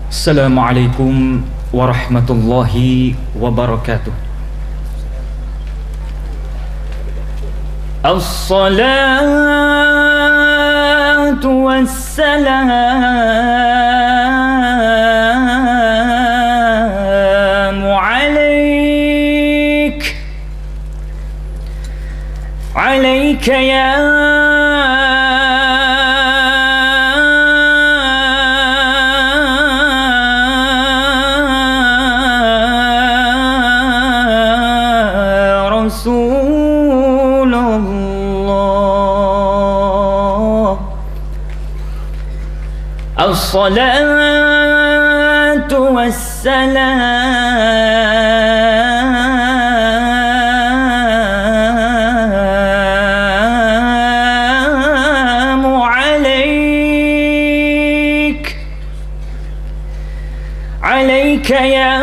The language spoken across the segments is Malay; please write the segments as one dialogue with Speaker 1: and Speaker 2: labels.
Speaker 1: Assalamualaikum warahmatullahi wabarakatuh. As-salatu wassalamu alaika ya As-salatu wassalamu alaika ya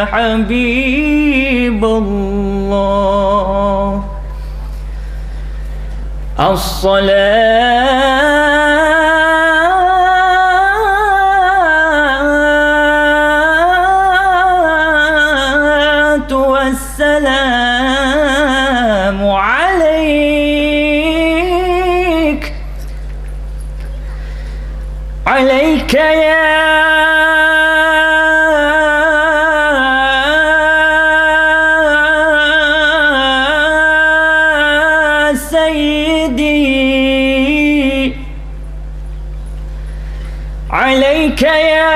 Speaker 1: Habibullah. As-salatu wassalamu alaika ya سيدي عليك يا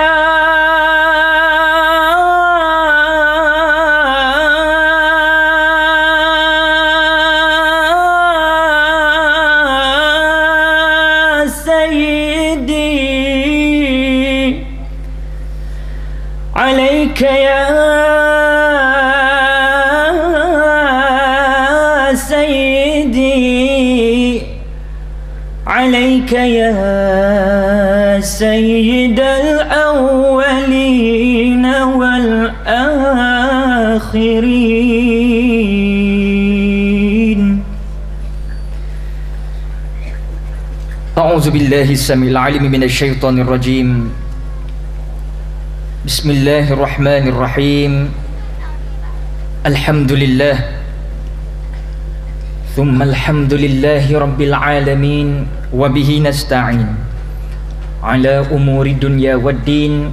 Speaker 1: سيدي عليك يا سيدي عليك يا سيد الأولين والآخرين. أعوذ بالله السميع العليم من الشيطان الرجيم. بسم الله الرحمن الرحيم. الحمد لله ثم الحمد لله رب العالمين وبه نستعين على أمور الدنيا والدين.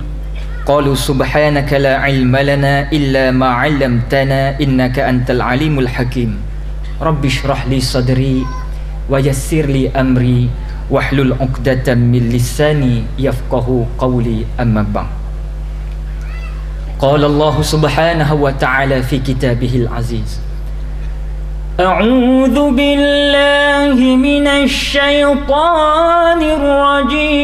Speaker 1: قالوا سبحانك لا علم لنا إلا ما علمتنا إنك أنت العليم الحكيم. رب اشرح لي صدري ويسر لي أمري واحلل عقدة من لساني يفقه قولي. أما بعد. قال الله سبحانه وتعالى في كتابه العزيز: أعوذ بالله من الشيطان الرجيم.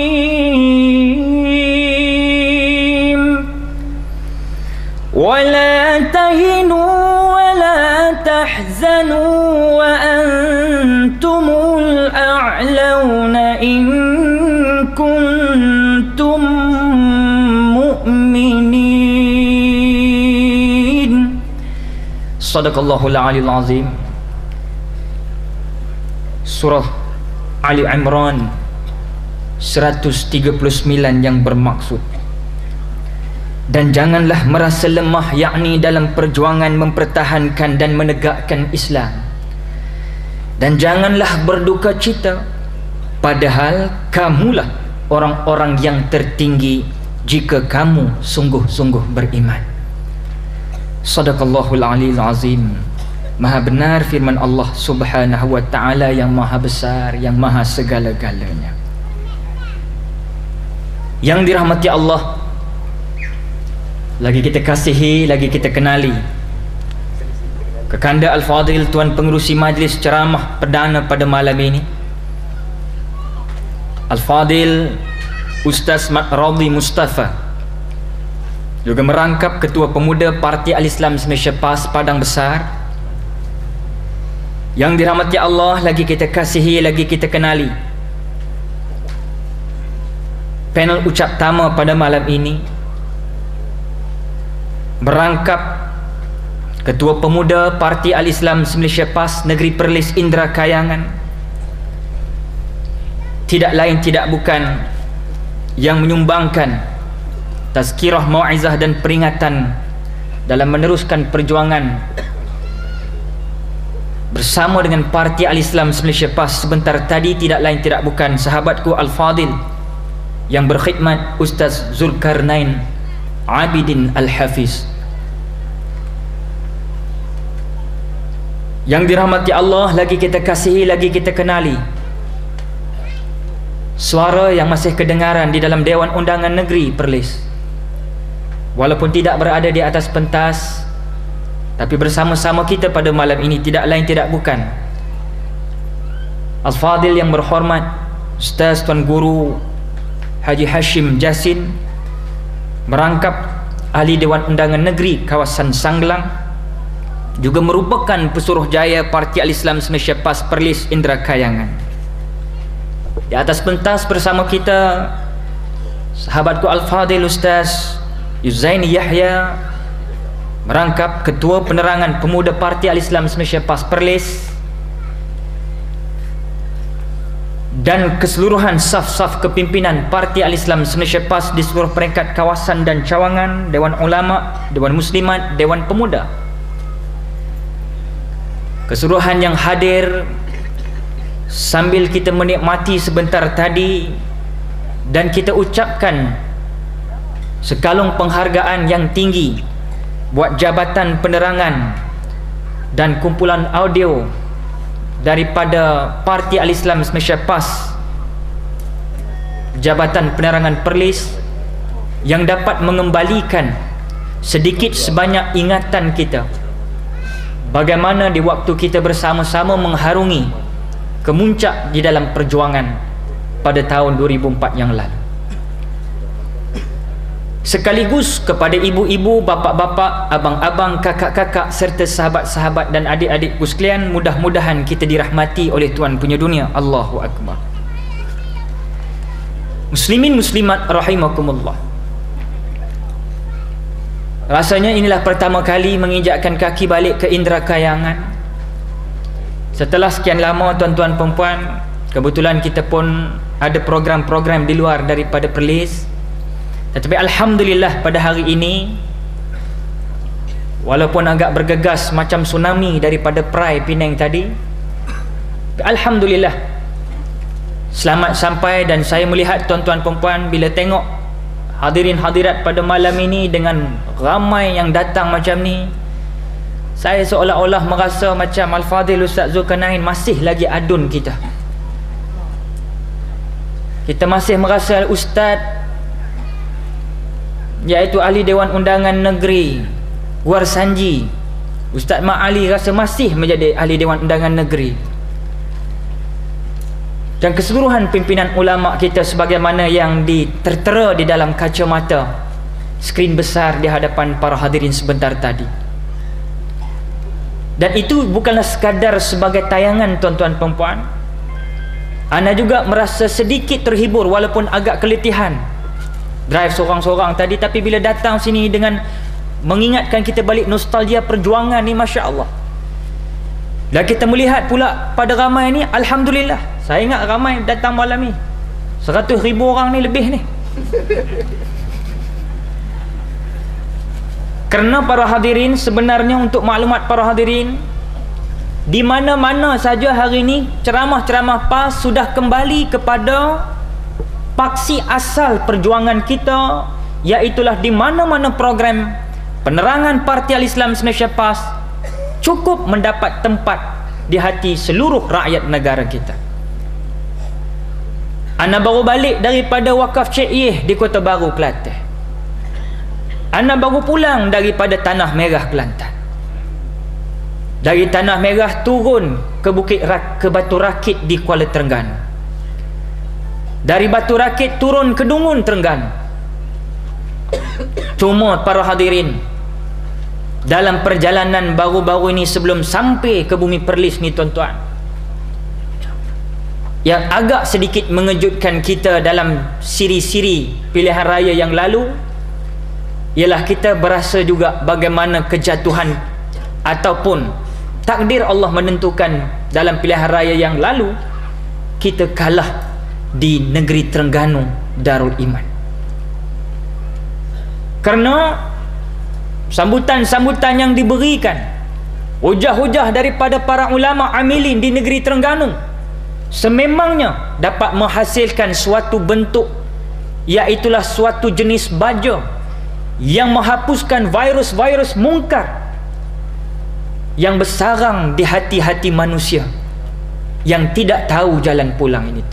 Speaker 1: ولا تهنوا ولا تحزنوا وأنتم الأعلون إن كنتم مؤمنين. صدق الله العلي العظيم. Surah Ali Imran 139 yang bermaksud, dan janganlah merasa lemah, yakni dalam perjuangan mempertahankan dan menegakkan Islam, dan janganlah berduka cita, padahal kamulah orang-orang yang tertinggi jika kamu sungguh-sungguh beriman. Sadaqallahul Aliyul Azim. Maha benar firman Allah Subhanahu wa ta'ala yang maha besar, yang maha segala-galanya. Yang dirahmati Allah, lagi kita kasihi, lagi kita kenali Kekanda Al-Fadil Tuan Pengerusi Majlis Ceramah Perdana pada malam ini, Al-Fadil Ustaz Mat Radhi Mustafa, juga merangkap Ketua Pemuda Parti Al-Islam Malaysia PAS Padang Besar. Yang dirahmati Allah, lagi kita kasihi, lagi kita kenali. Panel ucap tama pada malam ini merangkap Ketua Pemuda Parti Al-Islam Malaysia PAS Negeri Perlis Indra Kayangan, tidak lain tidak bukan yang menyumbangkan tazkirah, mau'izah dan peringatan dalam meneruskan perjuangan bersama dengan Parti Al-Islam Malaysia PAS sebentar tadi, tidak lain tidak bukan sahabatku Al-Fadil yang berkhidmat, Ustaz Zulkarnain Abidin Al-Hafiz. Yang dirahmati Allah, lagi kita kasihi, lagi kita kenali, suara yang masih kedengaran di dalam Dewan Undangan Negeri Perlis, walaupun tidak berada di atas pentas, tapi bersama-sama kita pada malam ini tidak lain tidak bukan Al-Fadil yang berhormat Ustaz Tuan Guru Haji Hashim Jasin, merangkap Ahli Dewan Undangan Negeri kawasan Sanglang, juga merupakan Pesuruhjaya Parti Al-Islam Malaysia PAS Perlis Indra Kayangan. Di atas pentas bersama kita sahabatku Al-Fadil Ustaz Yuzaini Yahya, merangkap Ketua Penerangan Pemuda Parti Al-Islam Malaysia PAS Perlis, dan keseluruhan saf-saf kepimpinan Parti Al-Islam Malaysia PAS di seluruh peringkat kawasan dan cawangan, Dewan Ulama, Dewan Muslimat, Dewan Pemuda, keseluruhan yang hadir sambil kita menikmati sebentar tadi, dan kita ucapkan sekalung penghargaan yang tinggi buat Jabatan Penerangan dan kumpulan audio daripada Parti Al-Islam Malaysia PAS Jabatan Penerangan Perlis, yang dapat mengembalikan sedikit sebanyak ingatan kita bagaimana di waktu kita bersama-sama mengharungi kemuncak di dalam perjuangan pada tahun 2004 yang lalu. Sekaligus kepada ibu-ibu, bapa-bapa, abang-abang, kakak-kakak serta sahabat-sahabat dan adik-adikku sekalian, mudah-mudahan kita dirahmati oleh Tuhan punya dunia. Allahu Akbar. Muslimin muslimat rahimakumullah, rasanya inilah pertama kali menginjakkan kaki balik ke Indra Kayangan setelah sekian lama. Tuan-tuan perempuan, kebetulan kita pun ada program-program di luar daripada Perlis, tetapi alhamdulillah pada hari ini, walaupun agak bergegas macam tsunami daripada Perai Penang tadi, alhamdulillah selamat sampai. Dan saya melihat tuan-tuan perempuan, bila tengok hadirin hadirat pada malam ini dengan ramai yang datang macam ni, saya seolah-olah merasa macam Al-Fadil Ustaz Zulkarnain masih lagi adun kita. Kita masih merasa Ustaz, iaitu Ahli Dewan Undangan Negeri War Sanji, Ustaz Mak Ali, rasa masih menjadi Ahli Dewan Undangan Negeri, dan keseluruhan pimpinan ulama kita sebagaimana yang tertera di dalam kacamata skrin besar di hadapan para hadirin sebentar tadi. Dan itu bukanlah sekadar sebagai tayangan tuan-tuan perempuan. Ana juga merasa sedikit terhibur walaupun agak keletihan drive seorang-seorang tadi, tapi bila datang sini dengan mengingatkan kita balik nostalgia perjuangan ni, Masya Allah. Dan kita melihat pula pada ramai ni, alhamdulillah, saya ingat ramai datang malam ni 100,000 orang ni, lebih ni. Kerana para hadirin, sebenarnya untuk maklumat para hadirin, di mana-mana saja hari ini ceramah-ceramah PAS sudah kembali kepada paksi asal perjuangan kita, iaitulah di mana-mana program penerangan Parti Al-Islam Malaysia PAS cukup mendapat tempat di hati seluruh rakyat negara kita. Ana baru balik daripada wakaf Cik Yeh di Kota Baru, Kelantan. Ana baru pulang daripada Tanah Merah, Kelantan. Dari Tanah Merah turun ke Batu Rakit di Kuala Terengganu. dari Batu Rakit turun ke Dungun, Terengganu. Cuma para hadirin, dalam perjalanan baru-baru ini sebelum sampai ke Bumi Perlis ni tuan-tuan, yang agak sedikit mengejutkan kita dalam siri-siri pilihan raya yang lalu, ialah kita berasa juga bagaimana kejatuhan ataupun takdir Allah menentukan dalam pilihan raya yang lalu, kita kalah di negeri Terengganu Darul Iman. Kerana sambutan-sambutan yang diberikan, hujah-hujah daripada para ulama amilin di negeri Terengganu, sememangnya dapat menghasilkan suatu bentuk, iaitulah suatu jenis baja yang menghapuskan virus-virus mungkar yang bersarang di hati-hati manusia yang tidak tahu jalan pulang ini.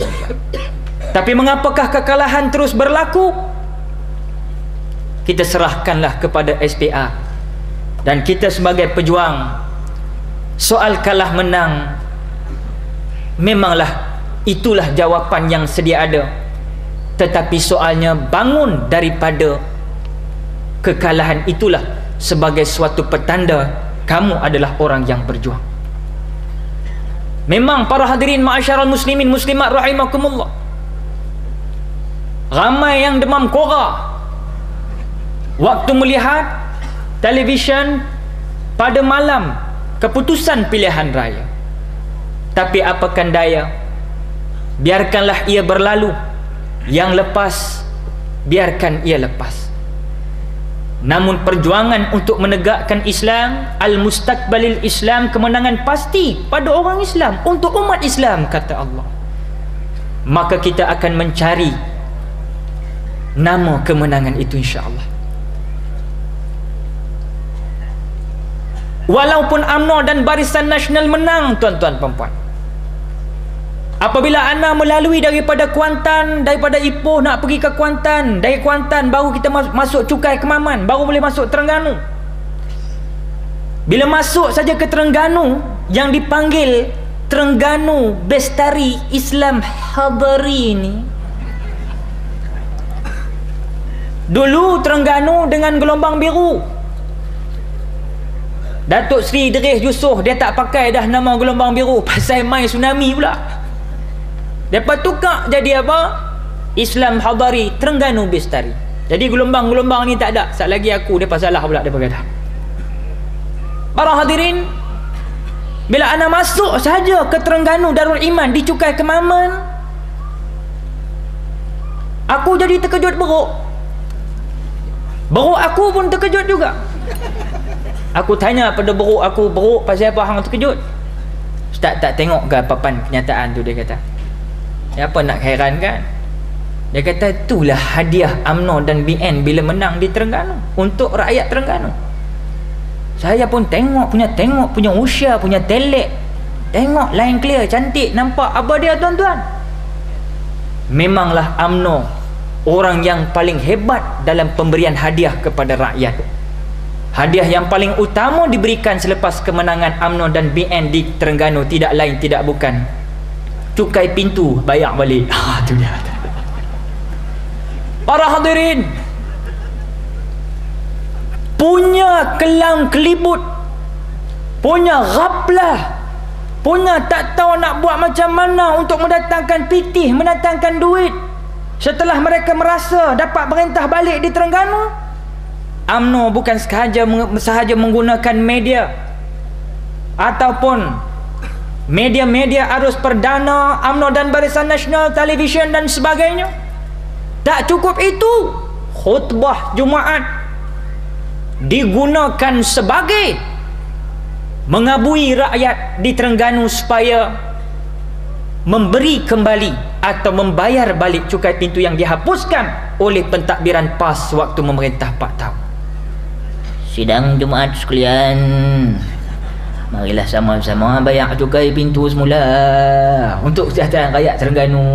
Speaker 1: Tapi mengapakah kekalahan terus berlaku? Kita serahkanlah kepada SPA, dan kita sebagai pejuang, soal kalah menang memanglah itulah jawapan yang sedia ada, tetapi soalnya bangun daripada kekalahan itulah sebagai suatu petanda kamu adalah orang yang berjuang. Memang para hadirin ma'asyiral muslimin muslimat rahimakumullah, ramai yang demam kora waktu melihat televisyen pada malam keputusan pilihan raya. Tapi apakan daya, biarkanlah ia berlalu. Yang lepas, biarkan ia lepas. Namun perjuangan untuk menegakkan Islam, al-mustaqbalil Islam, kemenangan pasti pada orang Islam, untuk umat Islam, kata Allah. Maka kita akan mencari nama kemenangan itu, insya-Allah. Walaupun UMNO dan Barisan Nasional menang, tuan-tuan perempuan, apabila anda melalui daripada Kuantan, daripada Ipoh nak pergi ke Kuantan, dari Kuantan baru kita masuk Cukai Kemaman, baru boleh masuk Terengganu. Bila masuk saja ke Terengganu, yang dipanggil Terengganu Bestari Islam Hadari ini, dulu Terengganu dengan gelombang biru. Datuk Seri Idris Yusof dia tak pakai dah nama gelombang biru, pasal mai tsunami pula. Depa tukar jadi apa? Islam Hadari Terengganu Bestari. Jadi gelombang-gelombang ni tak ada. Sat lagi aku depa salah pula depa kata. Para hadirin, bila ana masuk saja ke Terengganu Darul Iman di Cukai Kemaman, aku jadi terkejut beruk. Beruk aku pun terkejut juga. Aku tanya pada beruk aku, beruk pasal apa hang terkejut? Ustaz tak tengok ke papan kenyataan tu, dia kata. Ya, apa nak hairan kan? Dia kata itulah hadiah UMNO dan BN bila menang di Terengganu untuk rakyat Terengganu. Saya pun tengok punya usia, punya telek. Tengok line clear, cantik, nampak apa dia tuan-tuan. Memanglah UMNO orang yang paling hebat dalam pemberian hadiah kepada rakyat. Hadiah yang paling utama diberikan selepas kemenangan UMNO dan BN di Terengganu tidak lain tidak bukan cukai pintu bayar balik. Itu dia. Para hadirin, punya kelang kelibut, punya ghaflah, punya tak tahu nak buat macam mana untuk mendatangkan pitih, mendatangkan duit. Setelah mereka merasa dapat perintah balik di Terengganu, UMNO bukan sahaja menggunakan media ataupun media-media arus perdana, UMNO dan Barisan Nasional, televisyen dan sebagainya. Tak cukup itu, khutbah Jumaat digunakan sebagai mengabui rakyat di Terengganu supaya memberi kembali atau membayar balik cukai pintu yang dihapuskan oleh pentadbiran PAS waktu memerintah 4 tahun. Sidang Jumaat sekalian, marilah sama-sama bayar cukai pintu semula untuk kesejahteraan rakyat Terengganu.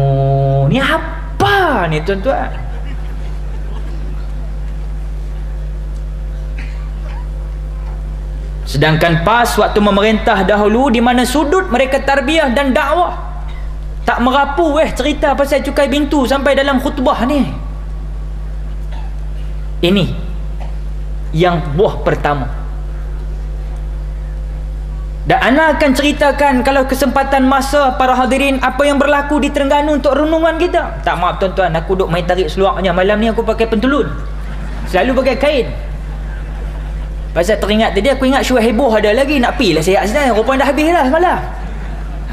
Speaker 1: Ni apa ni tuan-tuan? Sedangkan PAS waktu memerintah dahulu, di mana sudut mereka tarbiyah dan dakwah Tak merapu cerita pasal cukai bintu sampai dalam khutbah ni. Ini yang buah pertama. Dan ana akan ceritakan kalau kesempatan masa para hadirin apa yang berlaku di Terengganu untuk renungan kita. Tak, maaf tuan-tuan, aku duk main tarik seluarnya. Malam ni aku pakai pentulun. Selalu pakai kain. Pasal teringat tadi aku ingat Syuaib heboh ada lagi nak pi lah siap sebenarnya. Rupanya dah habis lah semalam.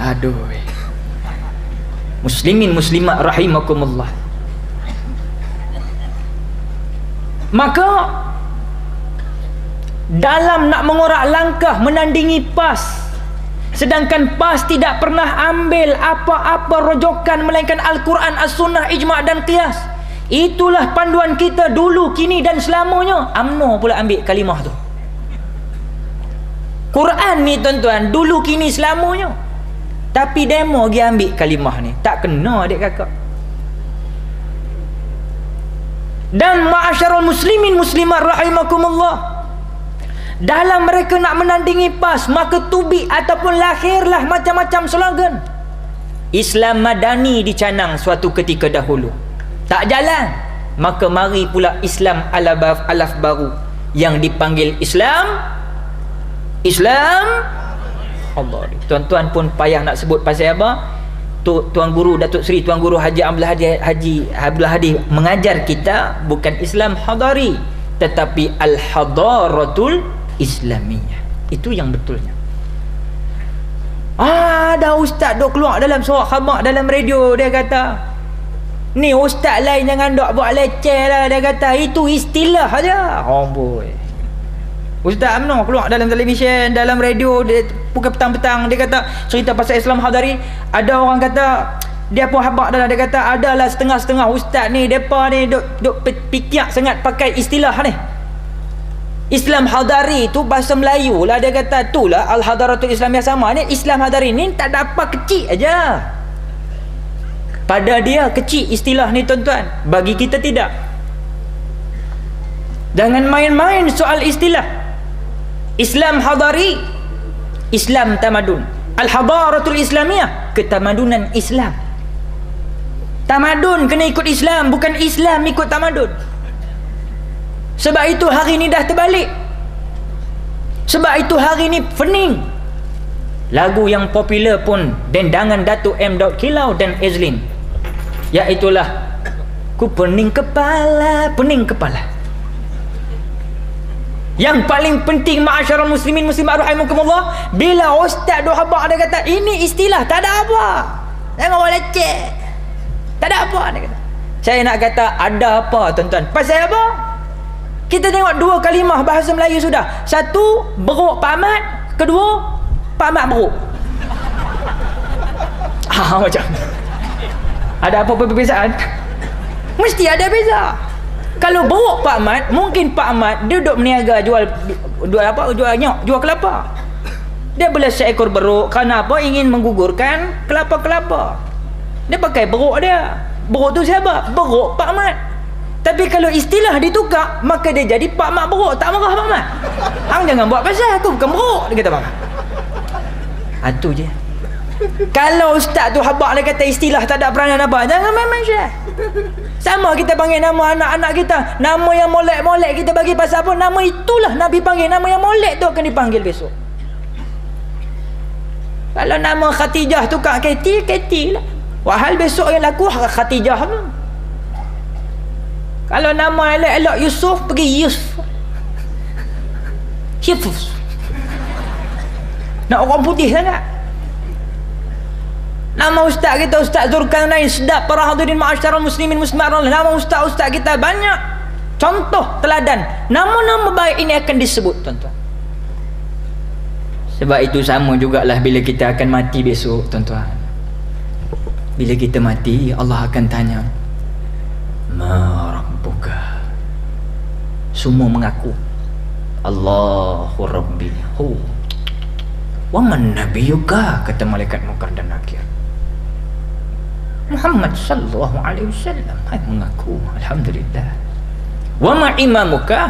Speaker 1: Aduh. Muslimin muslimat rahimakumullah. Maka dalam nak mengorak langkah menandingi PAS, sedangkan PAS tidak pernah ambil apa-apa rujukan melainkan Al-Quran, As-Sunnah, Ijma' dan Qiyas. Itulah panduan kita dulu, kini dan selamanya. UMNO pula ambil kalimah tu. Quran ni tuan-tuan, dulu, kini, selamanya. Tapi demo dia ambil kalimah ni. Tak kena adik kakak. Dan ma'asyarul muslimin muslimat rahimakumullah, dalam mereka nak menandingi PAS, maka tubik ataupun lahirlah macam-macam slogan. Islam Madani dicanang suatu ketika dahulu. Tak jalan, maka mari pula Islam alaf baru yang dipanggil Islam Allah. Tuan-tuan pun payah nak sebut pasal apa. Tuan Guru Datuk Seri Tuan Guru Haji Abdul Hadi mengajar kita bukan Islam hadari, tetapi al-hadaratul Islamiyah. Itu yang betulnya. Ada ustaz duk keluar dalam suara khabar dalam radio, dia kata ni ustaz lain jangan duk buat leceh lah, dia kata itu istilah aja. Oh boy. Ustaz UMNO keluar dalam televisyen, dalam radio, dia pukul petang-petang, dia kata cerita pasal Islam hadari. Ada orang kata dia pun habaq dah, dia kata adalah setengah-setengah ustaz ni depa ni duk pikir sangat pakai istilah ni. Islam hadari tu bahasa Melayu lah, dia kata itulah al-hadaratul Islamiyah sama ni. Islam hadari ni tak ada apa, kecil aja. Pada dia kecil istilah ni tuan-tuan, bagi kita tidak. Jangan main-main soal istilah. Islam hadari, Islam tamadun. Al-hadaratul Islamiyah, ketamadunan Islam. Tamadun kena ikut Islam, bukan Islam ikut tamadun. Sebab itu hari ni dah terbalik. Sebab itu hari ni pening. Lagu yang popular pun dendangan Datuk M. Daud Kilau dan Ezlin, iaitulah ku pening kepala. Yang paling penting ma'asyarul muslimin muslimat rahimakumullah, bila ustaz duk habaq dia kata ini istilah, tak ada apa, jangan buat leceh, tak ada apa, dia kata. Saya nak kata ada apa tuan-tuan. Pasal apa? Kita tengok dua kalimah bahasa Melayu sudah. Satu, beruk Pak Ahmad. Kedua, Pak Ahmad beruk. Macam ada apa perbezaan? Mesti ada beza. Kalau beruk Pak Ahmad, mungkin Pak Ahmad dia duduk meniaga jual nyok, jual kelapa. Dia beli seekor beruk kerana apa? Ingin menggugurkan kelapa-kelapa. Dia pakai beruk dia. Beruk tu siapa? Beruk Pak Ahmad. Tapi kalau istilah ditukar, maka dia jadi Pak Mak beruk. Tak marah Pak Mak. Hang jangan buat pasal, aku bukan beruk, dia kata Pak Mak. Itu je. Kalau ustaz tu habaq dia kata istilah tak ada peranan apa, jangan main-main syekh. Sama kita panggil nama anak-anak kita, nama yang molek-molek kita bagi pasal apa, nama itulah Nabi panggil. Nama yang molek tu akan dipanggil besok. Kalau nama Khatijah tukar Keti lah. Wahal besok yang laku Khatijah tu. Kalau nama elok-elok Yusuf, pergi Yusuf. Nak orang putih sangat. Nama ustaz kita Ustaz Zulkarnain, sedap para hadirin ma'asyarul muslimin muslimat. Nama ustaz-ustaz kita banyak. Contoh teladan. Nama-nama baik ini akan disebut tuan-tuan. Sebab itu sama jugalah bila kita akan mati besok tuan-tuan. Bila kita mati, Allah akan tanya, Ma Rabbuka. Semua mengaku, Allahu Rabbi. Wa man nabiyuka, kata malaikat Munkar dan Nakir. Muhammad sallallahu alaihi wasallam mengaku, alhamdulillah. Wa ma imamuka,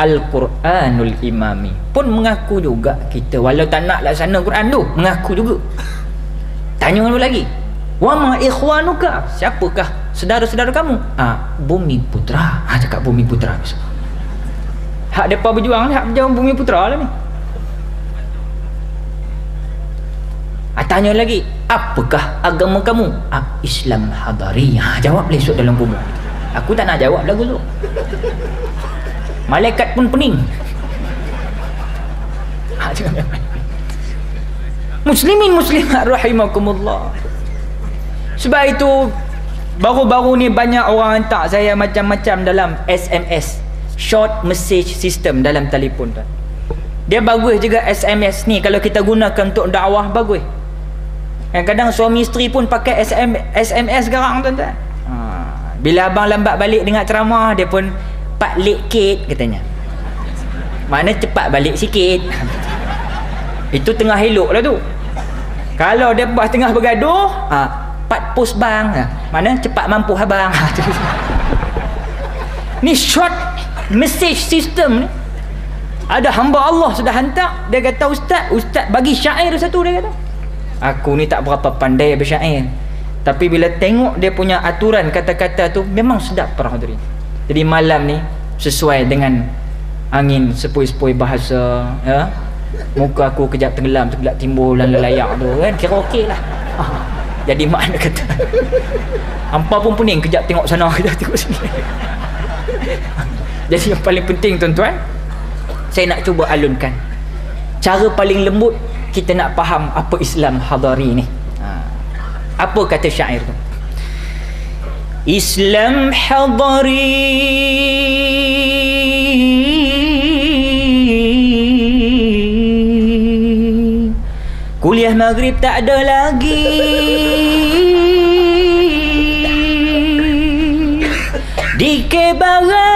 Speaker 1: Al-Quranul Imami. Pun mengaku juga kita, walau tak nak laksana Quran tu, mengaku juga. Tanya apa lagi? Wa ma ikhwanuka, siapakah saudara-saudara kamu? Bumi Putra. Cakap Bumi Putra. Hak depa berjuang ni, hak berjuang Bumi Putra lah ni. Tanya lagi, apakah agama kamu? Islam Hadari. Jawab lesok dalam kubur. Aku tak nak jawab lagu tu. Malaikat pun pening. Muslimin muslimat rahimakumullah. Sebab itu baru-baru ni banyak orang hantar saya macam-macam dalam SMS, short message system dalam telefon tu. Dia bagus juga SMS ni kalau kita gunakan untuk dakwah, bagus. Kadang-kadang suami isteri pun pakai SMS sekarang tuan-tuan. Bila abang lambat balik dengar ceramah, dia pun pak kit katanya. Mana cepat balik sikit. Itu tengah elok lah tu. Kalau dia pas tengah bergaduh, pat post bang. Mana cepat mampu abang. Ni short message system ni. Ada hamba Allah sudah hantar, dia kata ustaz bagi syair satu, dia kata. Aku ni tak berapa pandai bersyair, tapi bila tengok dia punya aturan kata-kata tu memang sedap para hadirin. Jadi malam ni sesuai dengan angin sepoi-sepoi bahasa, ya. Muka aku kejap tenggelam, kejap timbul dan layak tu kan, kira okey lah. Jadi makna kata hampa pun pening, kejap tengok sana, kejap tengok sini. Jadi yang paling penting tuan-tuan, saya nak cuba alunkan cara paling lembut kita nak faham apa Islam Hadari ni. Apa kata syair tu? Islam Hadari kuliah maghrib tak ada lagi, di Barat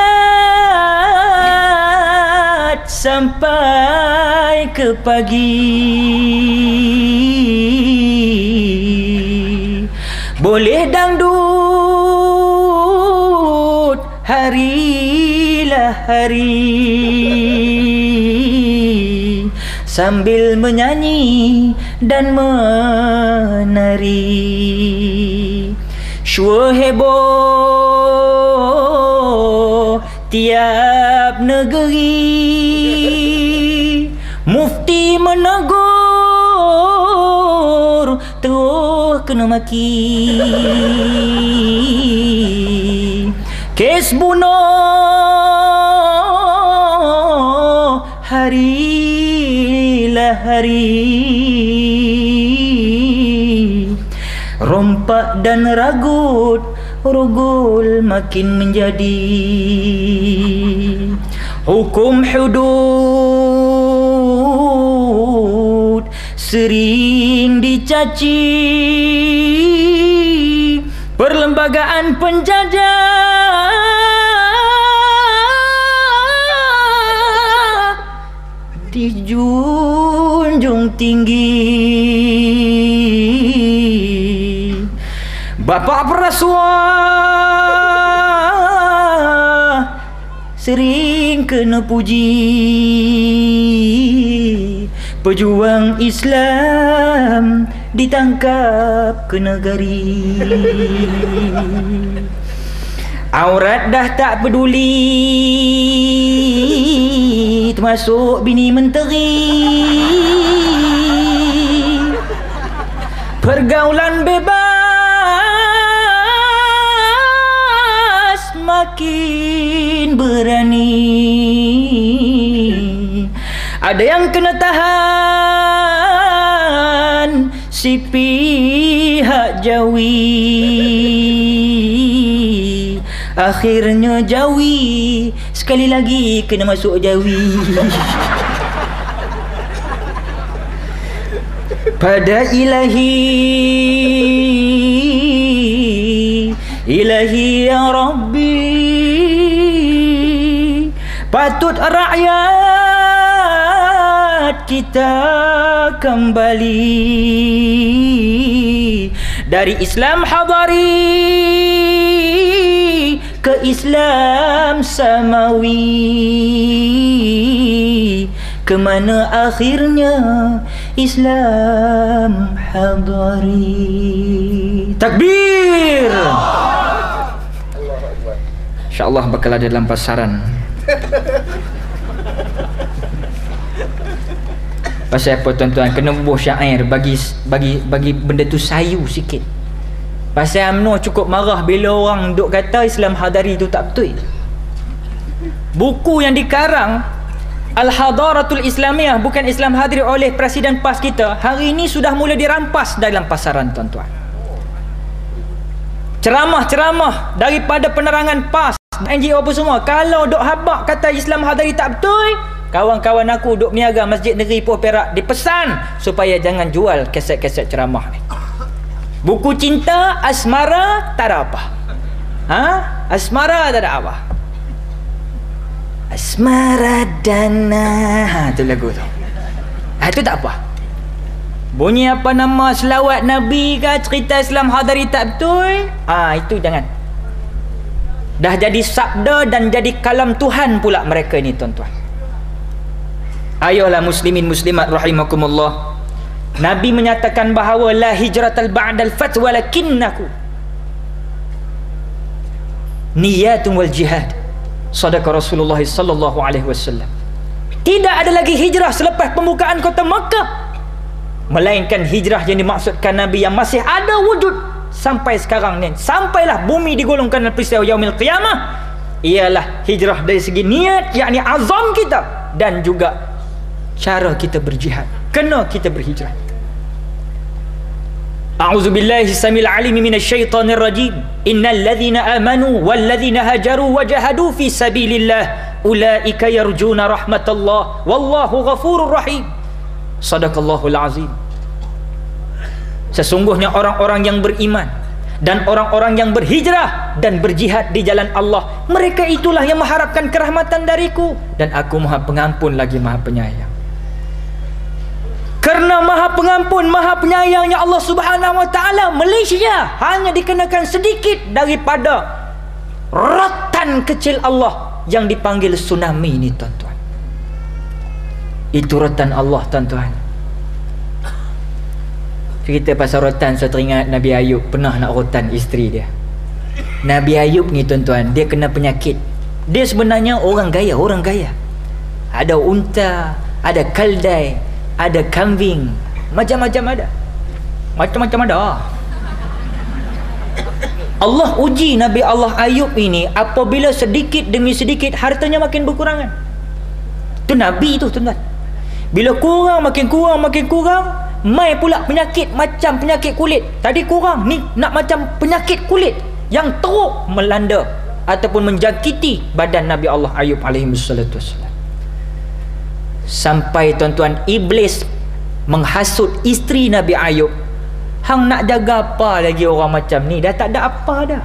Speaker 1: sampai ke pagi. Boleh dangdut harilah hari, sambil menyanyi dan menari. Syua heboh tiap negeri, mufti menegur terus kena maki. Kes bunuh harilah hari, rompak dan ragut rogol makin menjadi. Hukum hudud sering dicaci, perlembagaan penjajah dijunjung tinggi. Bapak perasuah sering kena puji, pejuang Islam ditangkap ke negari. Aurat dah tak peduli, termasuk bini menteri. Pergaulan bebas makin berani. Ada yang kena tahan si pihak Jawi, akhirnya Jawi sekali lagi kena masuk Jawi. Pada ilahi ya Rabbi, patut rakyat kita kembali dari Islam Hadari ke Islam Samawi. Kemana akhirnya Islam hadari. Takbir. InsyaAllah bakal ada dalam pasaran. Pasal apa tuan-tuan? Kena bubuh syair bagi benda tu sayu sikit. Pasal UMNO cukup marah bila orang duk kata Islam hadari tu tak betul. Buku yang dikarang Al-Hadaratul Islamiyah, bukan Islam hadari, oleh Presiden PAS kita, hari ini sudah mula dirampas dalam pasaran tuan-tuan. Ceramah-ceramah daripada penerangan PAS, NGO apa semua, kalau duk habak kata Islam hadari tak betul, kawan-kawan aku duk niaga Masjid Negeri Pulau Perak dipesan supaya jangan jual kaset-kaset ceramah ni. Buku cinta, asmara, tak ada apa. Asmara tak ada apa. Asmara dana. Tu lagu tu. Itu tak apa. Bunyi apa nama selawat Nabi ke, cerita Islam hadari tak betul, itu jangan. Dah jadi sabda dan jadi kalam Tuhan pula mereka ni tuan-tuan. Ayolah muslimin muslimat rahimakumullah. Nabi menyatakan bahawa la hijratal ba'dal fath walakinnaku niyatun wal jihad. Sadaqa Rasulullah sallallahu alaihi wasallam. Tidak ada lagi hijrah selepas pembukaan kota Makkah, melainkan hijrah yang dimaksudkan Nabi yang masih ada wujud sampai sekarang ni, sampailah bumi digolongkan dalam peristiwa yaumil qiyamah, ialah hijrah dari segi niat, yakni azam kita, dan juga cara kita berjihad. Kena kita berhijrah. A'udzubillahi samil alim minasyaitonir rajim. Innal ladzina amanu wal ladzina hajaru wajahadu fi sabilillah ulaika yarjuna rahmatallah wallahu ghafurur rahim. Sadaqallahul azim. Sesungguhnya orang-orang yang beriman dan orang-orang yang berhijrah dan berjihad di jalan Allah, mereka itulah yang mengharapkan kerahmatan dariku, dan aku Maha Pengampun lagi Maha Penyayang. Kerana Maha Pengampun, Maha Penyayangnya Allah Subhanahu Wa Taala, Malaysia hanya dikenakan sedikit daripada rotan kecil Allah yang dipanggil tsunami ini tuan-tuan. Itu rotan Allah tuan-tuan. Cerita pasal rotan, saya teringat Nabi Ayub pernah nak rotan isteri dia. Nabi Ayub ni tuan-tuan, dia kena penyakit. Dia sebenarnya orang gaya. Ada unta, ada kaldai, ada kambing, macam-macam ada. Allah uji Nabi Allah Ayub ini apabila sedikit demi sedikit hartanya makin berkurangan. Itu Nabi tu tuan-tuan. Bila kurang, makin kurang, mai pula penyakit macam penyakit kulit. Tadi kurang, ni nak macam penyakit kulit yang teruk melanda ataupun menjangkiti badan Nabi Allah Ayub alaihi wassalatu wassalam. Sampai tuan-tuan, iblis menghasut isteri Nabi Ayub. Hang nak jaga apa lagi orang macam ni? Dah tak ada apa dah.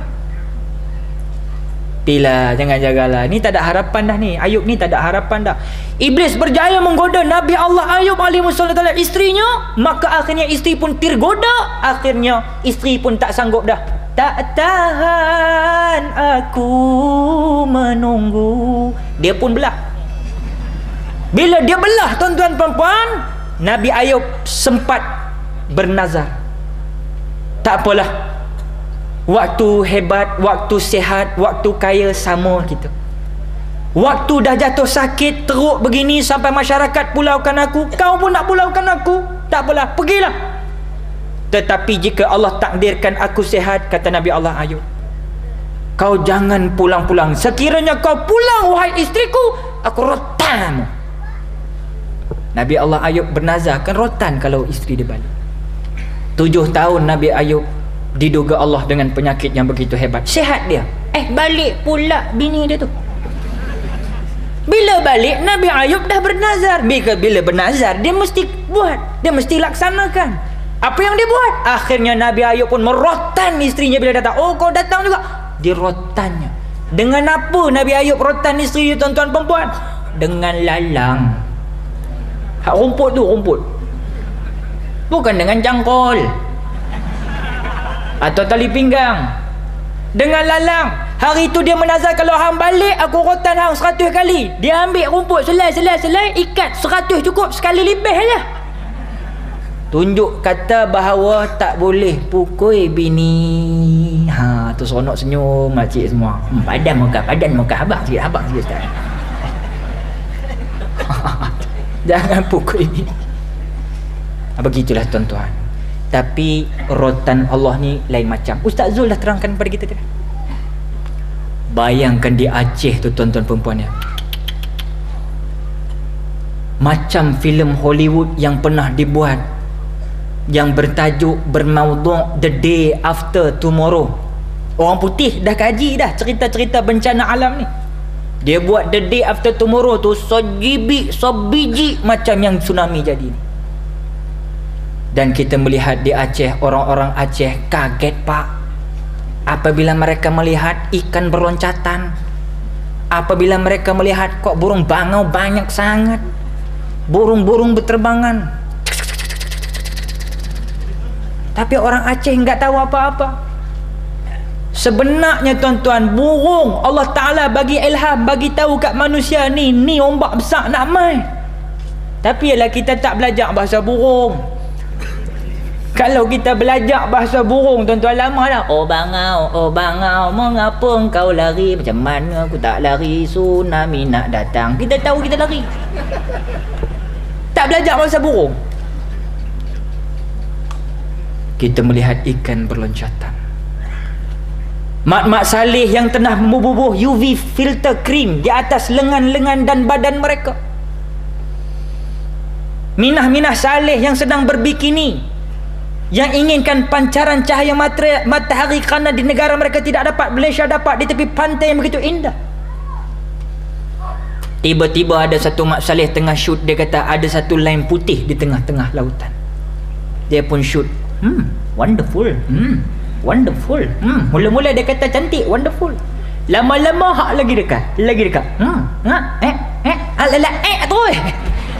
Speaker 1: Bila jangan jagalah. Ni tak ada harapan dah ni. Ayub ni tak ada harapan dah. Iblis berjaya menggoda Nabi Allah Ayub alaihi wassalatu isterinya, maka akhirnya isteri pun tergoda. Akhirnya isteri pun tak sanggup dah. Tak tahan aku menunggu. Dia pun belah. Bila dia belah tuan-tuan perempuan, Nabi Ayub sempat bernazar. Tak apalah, waktu hebat, waktu sihat, waktu kaya sama kita. Waktu dah jatuh sakit, teruk begini sampai masyarakat pulaukan aku, kau pun nak pulaukan aku, tak apalah, pergilah. Tetapi jika Allah takdirkan aku sihat, kata Nabi Allah Ayub, kau jangan pulang-pulang. Sekiranya kau pulang wahai isteriku, aku rotanmu. Nabi Allah Ayub bernazar, kan rotan kalau isteri dia balik. 7 tahun Nabi Ayub diduga Allah dengan penyakit yang begitu hebat. Sihat dia, balik pula bini dia tu. Bila balik, Nabi Ayub dah bernazar. Bila bernazar, dia mesti buat, dia mesti laksanakan apa yang dia buat. Akhirnya Nabi Ayub pun merotan isterinya bila datang. Oh, kau datang juga. Dia rotannya. Dengan apa Nabi Ayub rotan isteri dia tuan-tuan perempuan? Dengan lalang. Hak rumput tu, rumput. Bukan dengan jangkol atau tali pinggang. Dengan lalang. Hari tu dia menazar, kalau hang balik aku rotan hang 100 kali. Dia ambil rumput selai, ikat 100 cukup, sekali lebih aja. tunjuk kata bahawa tak boleh pukul bini. Tu seronok senyum makcik semua. Padan muka abang sikit Ustaz. Jangan pukul bini. Begitulah tuan-tuan. Tapi rotan Allah ni lain macam. Ustaz Zul dah terangkan kepada kita tadi. Bayangkan di Aceh tu tuan-tuan perempuan ya. Macam filem Hollywood yang pernah dibuat, yang bertajuk bermaudhu' The Day After Tomorrow. Orang putih dah kaji dah cerita-cerita bencana alam ni. Dia buat The Day After Tomorrow tu sebiji macam yang tsunami jadi ni. Dan kita melihat di Aceh, orang-orang Aceh kaget pak apabila mereka melihat ikan berloncatan, apabila mereka melihat kok burung bangau banyak sangat, burung-burung berterbangan. Tapi orang Aceh enggak tahu apa-apa. Sebenarnya tuan-tuan, burung Allah Ta'ala bagi ilham, bagi tahu kat manusia ni ombak besar nak mai. Tapi ialah kita tak belajar bahasa burung. Kalau kita belajar bahasa burung tuan-tuan, lama dah. Oh bangau, mengapa engkau lari? Macam mana aku tak lari, tsunami nak datang. Kita tahu kita lari. Tak belajar bahasa burung. Kita melihat ikan berloncatan. Mak-mak saleh yang tengah membubuh UV filter krim di atas lengan-lengan dan badan mereka. Minah-minah saleh yang sedang berbikini, yang inginkan pancaran cahaya matahari kerana di negara mereka tidak dapat, Malaysia dapat, di tepi pantai yang begitu indah. Tiba-tiba ada satu mak saleh tengah shoot, dia kata ada satu line putih di tengah-tengah lautan. Dia pun shoot. Wonderful. Wonderful. Mula-mula dia kata cantik, wonderful. Lama-lama hak lagi dekat. Terus.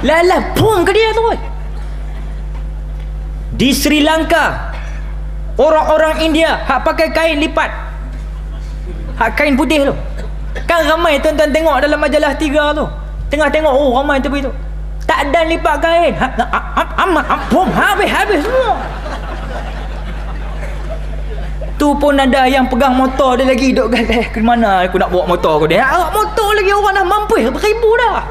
Speaker 1: Lala pun ke dia terus. Di Sri Lanka, orang-orang India hak pakai kain lipat, hak kain putih tu. Kan ramai tuan-tuan tengok dalam majalah 3 tu. Tengah tengok, oh ramai tepi tu. Tak ada lipat kain. Habis semua. Tu pun ada yang pegang motor dia lagi duk kata, ke mana aku nak bawa motor aku dia. Motor lagi orang dah mampus beribu dah.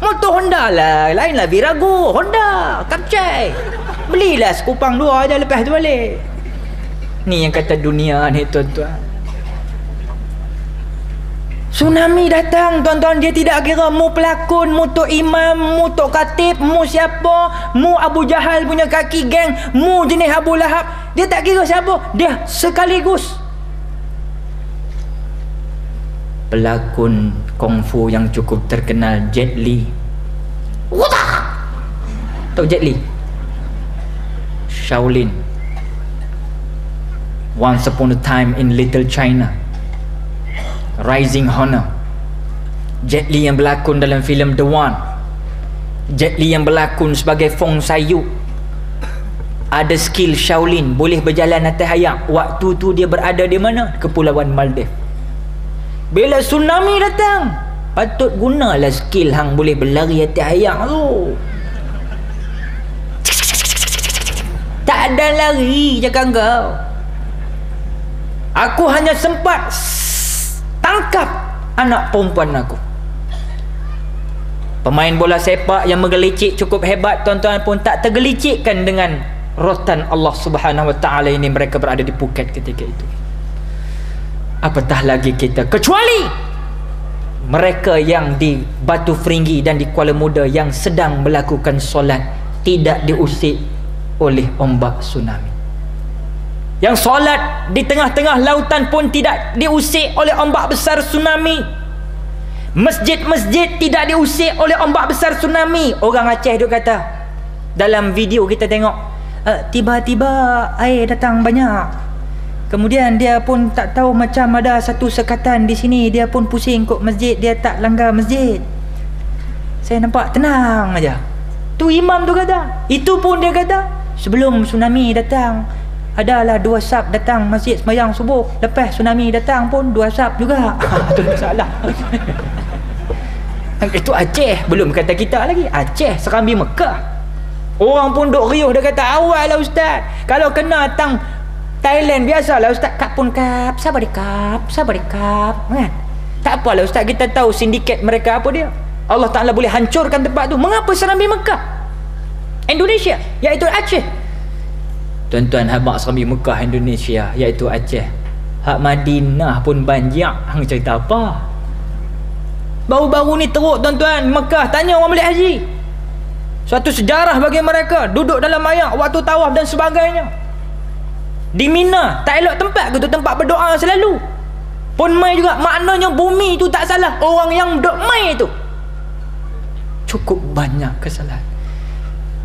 Speaker 1: Motor Honda lah, lainlah Virago, Honda, Kapcai. Belilah sekupang 2 aja lepas tu balik. Ni yang kata dunia ni tuan-tuan. Tsunami datang tuan-tuan, dia tidak kira mu pelakon, mu tok imam, mu tok khatib, mu siapa, mu Abu Jahal punya kaki geng, mu jenis Abu Lahab. Dia tak kira siapa, dia sekaligus. Pelakon kungfu yang cukup terkenal, Jet Li. Tahu Jet Li? Shaolin. Once upon a time in Little China. Rising Honor. Jet Li yang berlakon dalam filem The One. Jet Li yang berlakon sebagai Fong Sayu. Ada skill Shaolin, boleh berjalan atas air. Waktu tu dia berada di mana? Kepulauan Maldives. Bila tsunami datang, patut gunalah skill hang boleh berlari atas air tu. Tak ada lari cakap kau. Aku hanya sempat tangkap anak perempuan aku. Pemain bola sepak yang menggelicik cukup hebat tuan-tuan pun tak tergelicikkan dengan rotan Allah Subhanahu Wa Taala ini. Mereka berada di Phuket ketika itu. Apatah lagi kita, kecuali mereka yang di Batu Feringgi dan di Kuala Muda yang sedang melakukan solat tidak diusik oleh ombak tsunami. Yang solat di tengah-tengah lautan pun tidak diusik oleh ombak besar tsunami. Masjid-masjid tidak diusik oleh ombak besar tsunami. Orang Aceh duk kata, dalam video kita tengok, tiba-tiba air datang banyak. Kemudian dia pun tak tahu, macam ada satu sekatan di sini, dia pun pusing kok masjid, dia tak langgar masjid. Saya nampak tenang aja. Tu imam tu kata. Itu pun dia kata, sebelum tsunami datang, adalah 2 sab datang masjid sembahyang subuh. Lepas tsunami datang pun 2 sab juga. Itu masalah. Itu Aceh, belum kata kita lagi. Aceh, Serambi Mekah. Orang pun duk riuh, dia kata awal lah ustaz. Kalau kena tang Thailand biasalah ustaz, kap pun kap, sabar kap kan. Tak apalah ustaz, kita tahu sindiket mereka apa dia. Allah Ta'ala boleh hancurkan tempat tu. Mengapa serambi Mekah, Indonesia, iaitu Aceh? Tuan-tuan, habak serambi Mekah Indonesia iaitu Aceh, hak Madinah pun banjir. Hang cerita apa? Baru-baru ni teruk tuan-tuan, Mekah, tanya orang balik haji. Suatu sejarah bagi mereka, duduk dalam air waktu tawaf dan sebagainya. Di Mina, tak elok tempat ke tu, tempat berdoa selalu. Pun mai juga, maknanya bumi tu tak salah, orang yang duk mai tu cukup banyak kesalahan.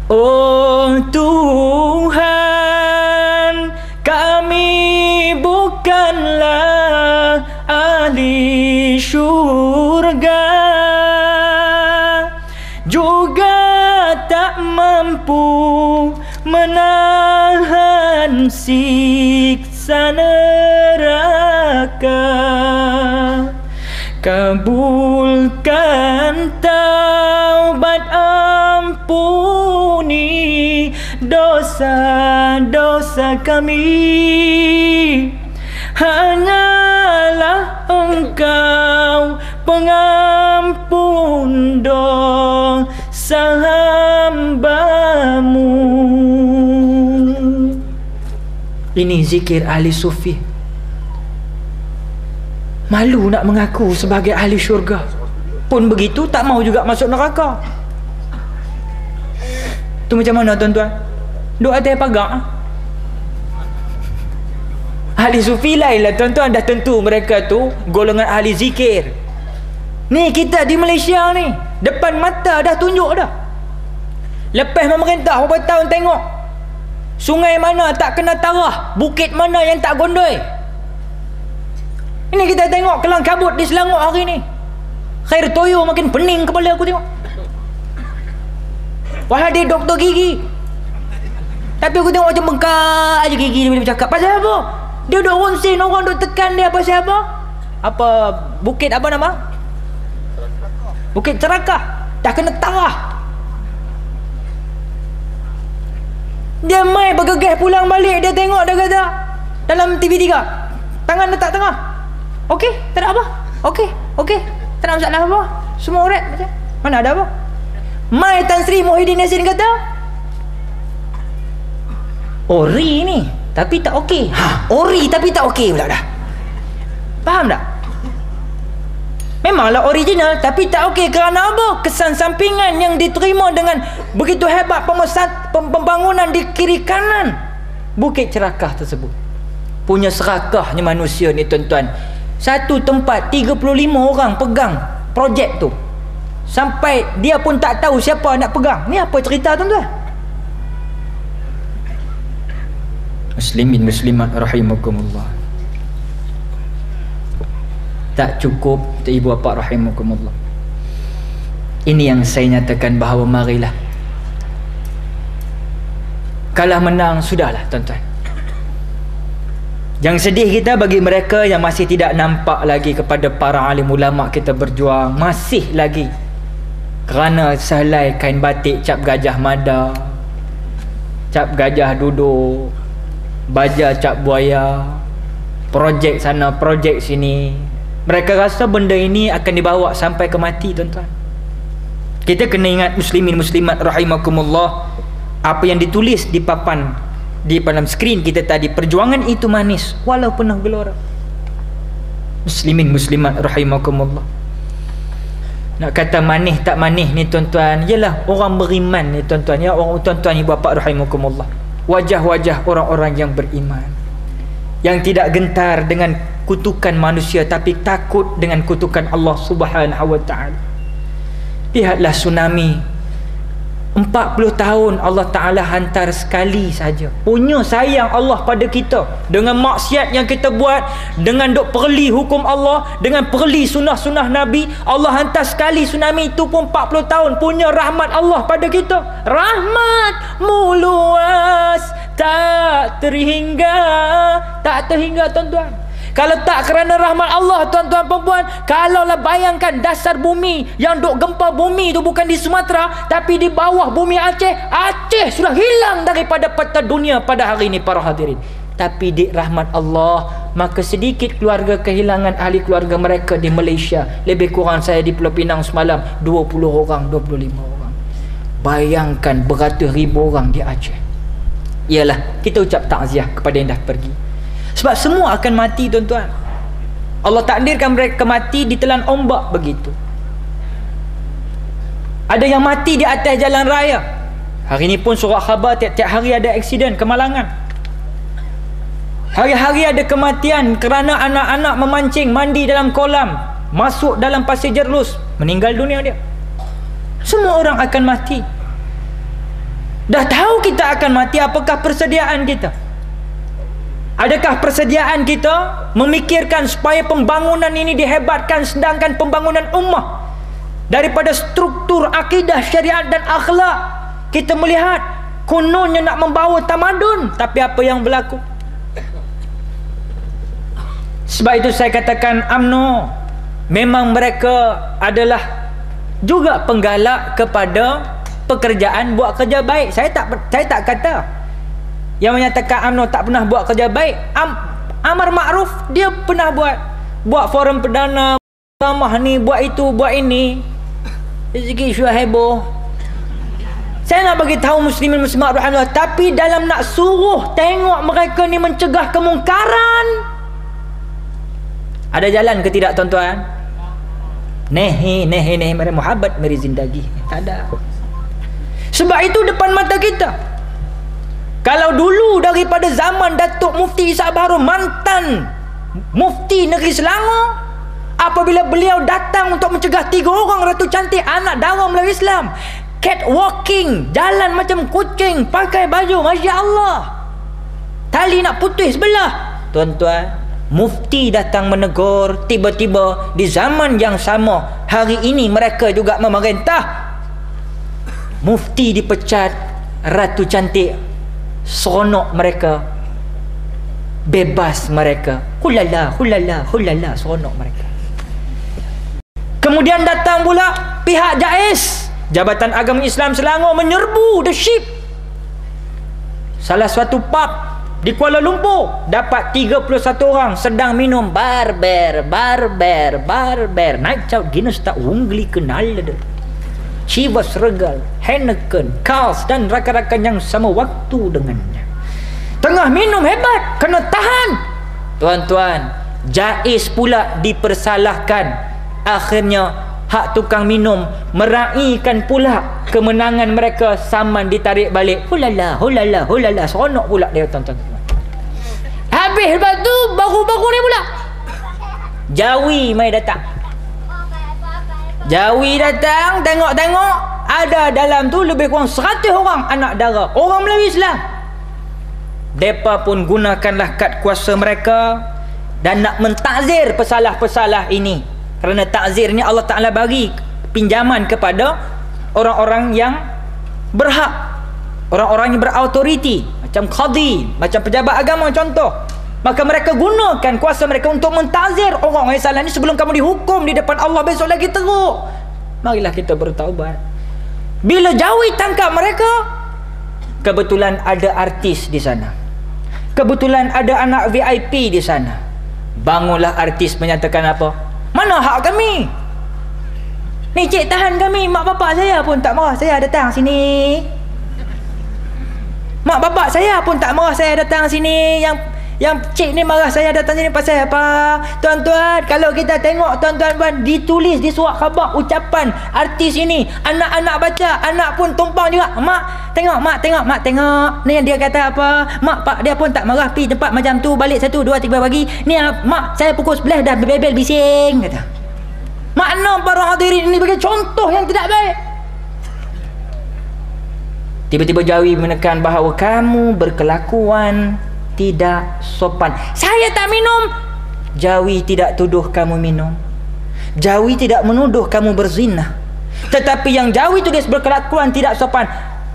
Speaker 1: Oh Tuhan, kami bukanlah ahli syurga, juga tak mampu menahan siksa neraka. Kabulkan taubat, ampuni dosa-dosa kami. Hanyalah Engkau pengampun dosa hamba-Mu. Ini zikir ahli sufi. Malu nak mengaku sebagai ahli syurga, pun begitu tak mau juga masuk neraka. Tu macam mana tuan-tuan? Duk atas pagar. Ahli sufi lain lah tuan-tuan, dah tentu mereka tu golongan ahli zikir. Ni kita di Malaysia ni, depan mata dah tunjuk dah. Lepas memerintah beberapa tahun tengok sungai mana tak kena tarah, bukit mana yang tak gondoi. Ini kita tengok kelang kabut di Selangor hari ni. Khair toyo makin pening kepala aku tengok. Wahai dia doktor gigi, tapi aku tengok macam bengkak aja gigi dia bercakap. Pasal apa? Dia duk ronsin, orang duk tekan dia pasal apa? Apa bukit apa nama? Bukit Cerakah. Dah kena tarah. Dia mai bergegas pulang balik, dia tengok, dia kata dalam TV3, tangan letak tengah. Okey, tak ada apa. Okey, tak ada masalah apa. Semua urat macam mana ada apa. Mai Tan Sri Muhyiddin Yassin kata, ori ni tapi tak okey. Ori tapi tak okey pula dah. Faham tak? Memanglah original tapi tak okey kerana apa? Kesan sampingan yang diterima dengan begitu hebat pembangunan di kiri kanan Bukit Cerakah tersebut. Punya serakahnya manusia ni tuan-tuan. Satu tempat 35 orang pegang projek tu, sampai dia pun tak tahu siapa nak pegang. Ni apa cerita tuan-tuan? Muslimin muslimat rahimakumullah. Tak cukup ibu bapa rahimakumullah. Ini yang saya nyatakan bahawa marilah, kalah menang sudahlah tuan-tuan. Yang sedih kita bagi mereka yang masih tidak nampak lagi kepada para alim ulama kita berjuang, masih lagi kerana sehelai kain batik cap gajah mada, cap gajah duduk, baja cap buaya, projek sana projek sini. Mereka rasa benda ini akan dibawa sampai ke mati tuan-tuan. Kita kena ingat muslimin muslimat rahimakumullah, apa yang ditulis di papan di dalam skrin kita tadi, perjuangan itu manis walau penuh gelora. Muslimin muslimat rahimakumullah. Nak kata manis tak manis ni tuan-tuan, ialah orang beriman ni tuan-tuan, ya orang tuan-tuan ibu bapa rahimakumullah. Wajah-wajah orang-orang yang beriman, yang tidak gentar dengan kutukan manusia tapi takut dengan kutukan Allah Subhanahu wa taala. Lihatlah tsunami, 40 tahun Allah Ta'ala hantar sekali saja. Punya sayang Allah pada kita, dengan maksiat yang kita buat, dengan duk perli hukum Allah, dengan perli sunnah-sunnah Nabi, Allah hantar sekali tsunami itu pun 40 tahun. Punya rahmat Allah pada kita, rahmat-Mu luas tak terhingga tuan-tuan. Kalau tak kerana rahmat Allah, tuan-tuan perempuan, kalaulah bayangkan dasar bumi yang duk gempa bumi tu bukan di Sumatera tapi di bawah bumi Aceh, Aceh sudah hilang daripada peta dunia pada hari ini para hadirin. Tapi di rahmat Allah, maka sedikit keluarga kehilangan ahli keluarga mereka di Malaysia. Lebih kurang saya di Pulau Pinang semalam 20 orang, 25 orang. Bayangkan beratus ribu orang di Aceh. Ialah kita ucap takziah kepada yang dah pergi. Sebab semua akan mati, tuan-tuan. Allah takdirkan mereka mati ditelan ombak begitu. Ada yang mati di atas jalan raya. Hari ini pun surat khabar tiap-tiap hari ada aksiden, kemalangan. Hari-hari ada kematian kerana anak-anak memancing, mandi dalam kolam, masuk dalam pasir jerlus, meninggal dunia dia. Semua orang akan mati. Dah tahu kita akan mati, apakah persediaan kita? Adakah persediaan kita memikirkan supaya pembangunan ini dihebatkan, sedangkan pembangunan ummah daripada struktur akidah, syariat dan akhlak kita melihat kononnya nak membawa tamadun, tapi apa yang berlaku? Sebab itu saya katakan UMNO memang mereka adalah juga penggalak kepada pekerjaan buat kerja baik. Saya tak kata yang menyatakan UMNO tak pernah buat kerja baik. Amar Ma'ruf dia pernah buat forum perdana, ramah ni, buat itu, buat ini. Sikit isu heboh. Saya nak bagi tahu muslimin muslimat rahimahullah, tapi dalam nak suruh tengok mereka ni mencegah kemungkaran, ada jalan ke tidak, tuan-tuan? Nehi mere muhabbat meri zindagi. Tak ada. Sebab itu depan mata kita. Kalau dulu daripada zaman Datuk Mufti Ishak Bahru, mantan Mufti Negeri Selangor, apabila beliau datang untuk mencegah 3 orang Ratu Cantik anak dara Melayu Islam, catwalking, jalan macam kucing, pakai baju Masya Allah, tali nak putus sebelah. Tuan-tuan, Mufti datang menegur. Tiba-tiba di zaman yang sama, hari ini mereka juga memerintah. Mufti dipecat, Ratu Cantik seronok mereka, bebas mereka, hulala seronok mereka. Kemudian datang pula pihak JAIS, Jabatan Agama Islam Selangor, menyerbu the ship. Salah suatu pub di Kuala Lumpur dapat 31 orang sedang minum barber, naik caut Guinness tak ungli kenal ada. Chivas Regal, Heineken, Carls dan rakan-rakan yang sama waktu dengannya. Tengah minum hebat, kena tahan. Tuan-tuan, JAIS pula dipersalahkan. Akhirnya hak tukang minum meraihkan pula kemenangan mereka, saman ditarik balik. Hulala seronok pula dia, tuan-tuan. Habis lepas tu baru-baru ni pula Jawi mai datang. Jawi datang, tengok-tengok ada dalam tu lebih kurang 100 orang anak dara, orang Melayu Islam. Mereka pun gunakanlah kad kuasa mereka dan nak mentakzir pesalah-pesalah ini. Kerana takzir ni Allah Ta'ala bagi pinjaman kepada orang-orang yang berhak, orang-orang yang berautoriti, macam qadi, macam pejabat agama contoh. Maka mereka gunakan kuasa mereka untuk mentazir orang yang salah ni sebelum kamu dihukum di depan Allah besok lagi teruk. Marilah kita bertaubat. Bila Jawi tangkap mereka, kebetulan ada artis di sana, kebetulan ada anak VIP di sana. Bangunlah artis menyatakan apa? Mana hak kami? Ni cik tahan kami. Mak bapak saya pun tak marah saya datang sini. Mak bapak saya pun tak marah saya datang sini. Yang cik ni marah saya datang sini pasal apa? Tuan-tuan, kalau kita tengok, tuan-tuan, ditulis di surat khabar ucapan artis ini, anak-anak baca, anak pun tumpang juga. Mak tengok, mak tengok. Ni yang dia kata apa? Mak pak dia pun tak marah, pi tempat macam tu, balik 1, 2, 3 pagi. Ni mak saya pukul 11 dah bebel bising kata. Makna para hadirin ini bagi contoh yang tidak baik. Tiba-tiba Jawi menekan bahawa kamu berkelakuan tidak sopan. Saya tak minum. Jawi tidak tuduh kamu minum. Jawi tidak menuduh kamu berzina. Tetapi yang Jawi tulis berkelakuan tidak sopan.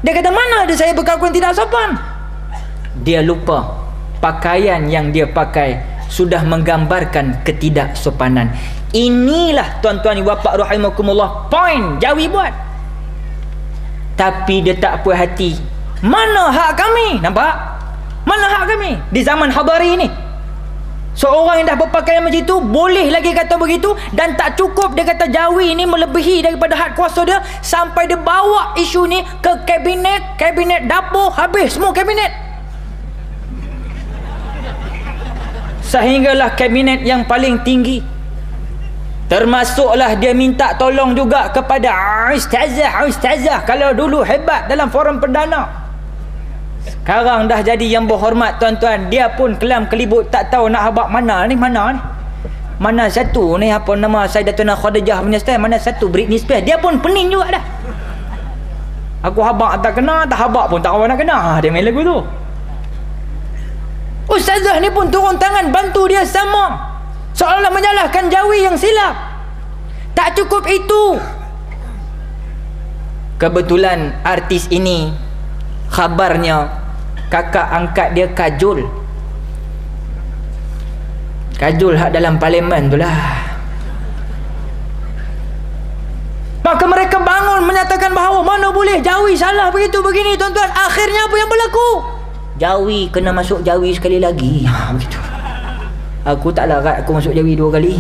Speaker 1: Dia kata, mana ada saya berkelakuan tidak sopan? Dia lupa pakaian yang dia pakai sudah menggambarkan ketidaksopanan. Inilah tuan-tuan ibu bapa rahimakumullah poin Jawi buat. Tapi dia tak puas hati. Mana hak kami? Nampak? Mana hak kami di zaman hadari ini? Seorang yang dah berpakaian macam itu boleh lagi kata begitu, dan tak cukup dia kata Jawi ini melebihi daripada had kuasa dia, sampai dia bawa isu ni ke kabinet dapur, habis semua kabinet. Sehinggalah kabinet yang paling tinggi, termasuklah dia minta tolong juga kepada ustazah. Kalau dulu hebat dalam forum perdana, sekarang dah jadi yang berhormat tuan-tuan. Dia pun kelam kelibut tak tahu nak habaq mana ni. Mana satu ni apa nama Sayyidatuna Khadijah punya style, mana satu Britney Spears. Dia pun pening juga dah. Aku habaq tak kena, tak habaq pun tak kawan nak kena. Dia main lagu tu. Ustazah ni pun turun tangan bantu dia sama, seolah-olah menyalahkan Jawi yang silap. Tak cukup itu, kebetulan artis ini khabarnya kakak angkat dia Kajol hak dalam parlimen tu lah. Maka mereka bangun menyatakan bahawa mana boleh Jawi salah begitu begini tuan-tuan. Akhirnya apa yang berlaku? Jawi kena masuk Jawi sekali lagi. Begitu. Aku tak larat aku masuk Jawi 2 kali.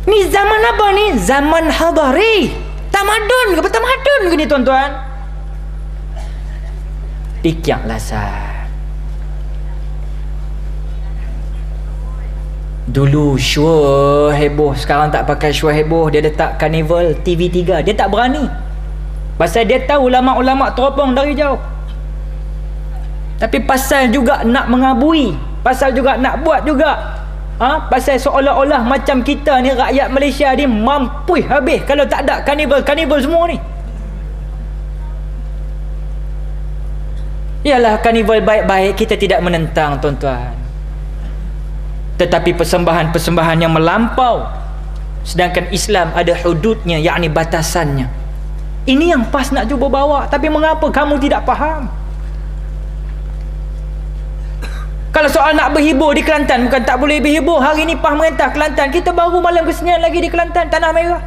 Speaker 1: Ni zaman apa ni? Zaman hadari. Tamadun ke tamadun ke ni tuan-tuan? Pikirlah sah. Dulu show heboh, sekarang tak pakai show heboh. Dia letak karnival TV3. Dia tak berani, pasal dia tahu ulama-ulama teropong dari jauh. Tapi pasal juga nak mengabui, pasal juga nak buat juga, pasal seolah-olah macam kita ni rakyat Malaysia ni mampu habis kalau tak ada karnival semua ni. Yalah, karnival baik-baik, kita tidak menentang tuan-tuan, tetapi persembahan-persembahan yang melampau, sedangkan Islam ada hududnya, yakni batasannya. Ini yang pas nak cuba bawa, tapi mengapa kamu tidak faham? Kalau soal nak berhibur di Kelantan, bukan tak boleh berhibur. Hari ni PAH merintah Kelantan. Kita baru malam kesenian lagi di Kelantan, Tanah Merah.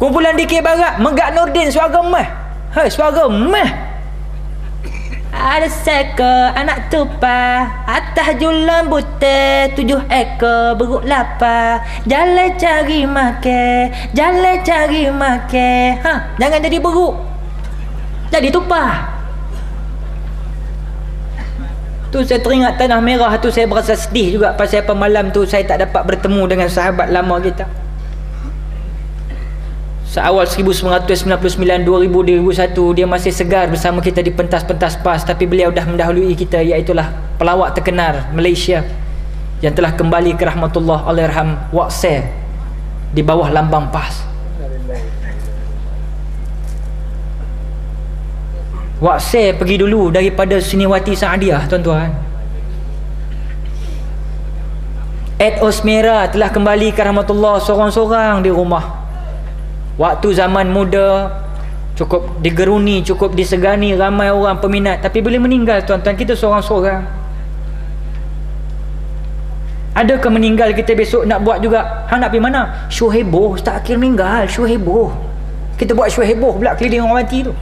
Speaker 1: Kumpulan DK Barat, Megat Nordin, suara meh. Suara meh. Ada seekor anak tupai, atas julang buta 7 ekor beruk lapar. Jalan cari makan, jangan jadi beruk, jadi tupai. Tu saya teringat Tanah Merah tu, saya berasa sedih juga pasal apa malam tu saya tak dapat bertemu dengan sahabat lama kita. Seawal 1999, 2000, 2001 dia masih segar bersama kita di pentas-pentas PAS, tapi beliau dah mendahului kita, iaitulah pelawak terkenal Malaysia yang telah kembali ke rahmatullah Allahyarham, Wak Se, di bawah lambang PAS. Wak Se pergi dulu daripada Siniwati Saadiah tuan-tuan. Ed Osmera telah kembali ke rahmatullah sorang-sorang di rumah. Waktu zaman muda cukup digeruni, cukup disegani, ramai orang peminat, tapi bila meninggal tuan-tuan, kita sorang-sorang. Adakah meninggal kita besok nak buat juga? Nak pergi mana? Show heboh, tak akhir meninggal, show heboh. Kita buat show heboh pula keliling orang mati tu.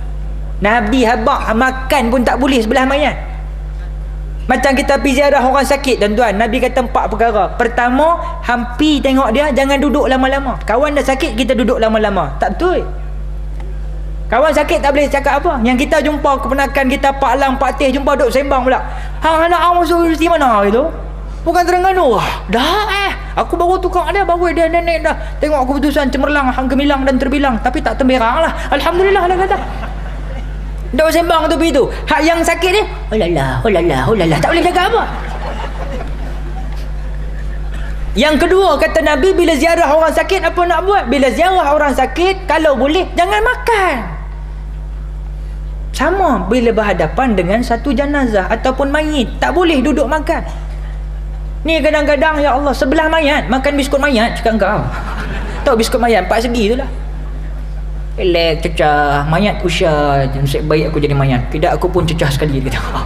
Speaker 1: Nabi habaq makan pun tak boleh sebelah mayat. Macam kita pergi ziarah orang sakit tuan-tuan, Nabi kata 4 perkara. Pertama, hampi tengok dia, jangan duduk lama-lama. Kawan dah sakit, kita duduk lama-lama, tak betul. Kawan sakit tak boleh cakap apa. Yang kita jumpa keponakan kita, Pak Lang, Pak Teh, jumpa duduk sembang pula. Hang anak awak masuk universiti mana itu? Bukan Terengganu. Dah aku baru tukar dia, baru dia nenek dah tengok keputusan cemerlang, hang gemilang dan terbilang, tapi tak temberang lah. Alhamdulillah lah kata. Duk sembang tu begitu. Hak yang sakit ni, oh lala, tak boleh cakap apa. Yang kedua kata Nabi, bila ziarah orang sakit apa nak buat? Bila ziarah orang sakit, kalau boleh jangan makan. Sama bila berhadapan dengan satu jenazah ataupun mayit, tak boleh duduk makan. Ni kadang-kadang ya Allah, sebelah mayat makan biskut mayat, cakap engkau. Tahu biskut mayat 4 segi tu lah. Elek, cecah, mayat usia, nasib baik aku jadi mayat. Tidak, aku pun cecah sekali, dia kata.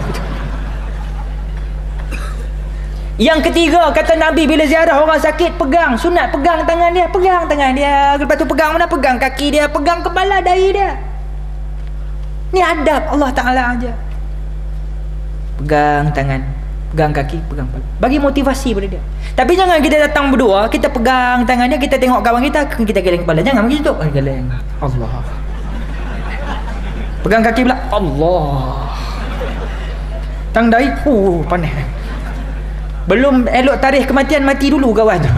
Speaker 1: Yang ketiga, kata Nabi, bila ziarah orang sakit, pegang, sunat pegang tangan dia, pegang tangan dia. Lepas tu pegang mana? Pegang kaki dia, pegang kepala dahi dia. Ni adab Allah Ta'ala aja. Pegang tangan, pegang kaki, pegang kepala. Bagi motivasi pada dia. Tapi jangan kita datang berdua, kita pegang tangan dia, kita tengok kawan kita geleng kepala. Jangan begitu. Geleng. Allah. Pegang kaki pula. Allah. Tang dahi, panas. Belum elok tarikh kematian, mati dulu kawan tu.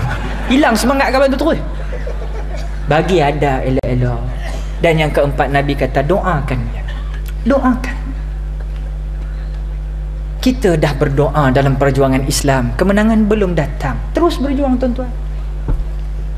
Speaker 1: Hilang semangat kawan tu terus. Bagi ada elok-elok. Dan yang keempat, Nabi kata doakan dia. Doakan. Kita dah berdoa dalam perjuangan Islam, kemenangan belum datang. Terus berjuang tuan-tuan.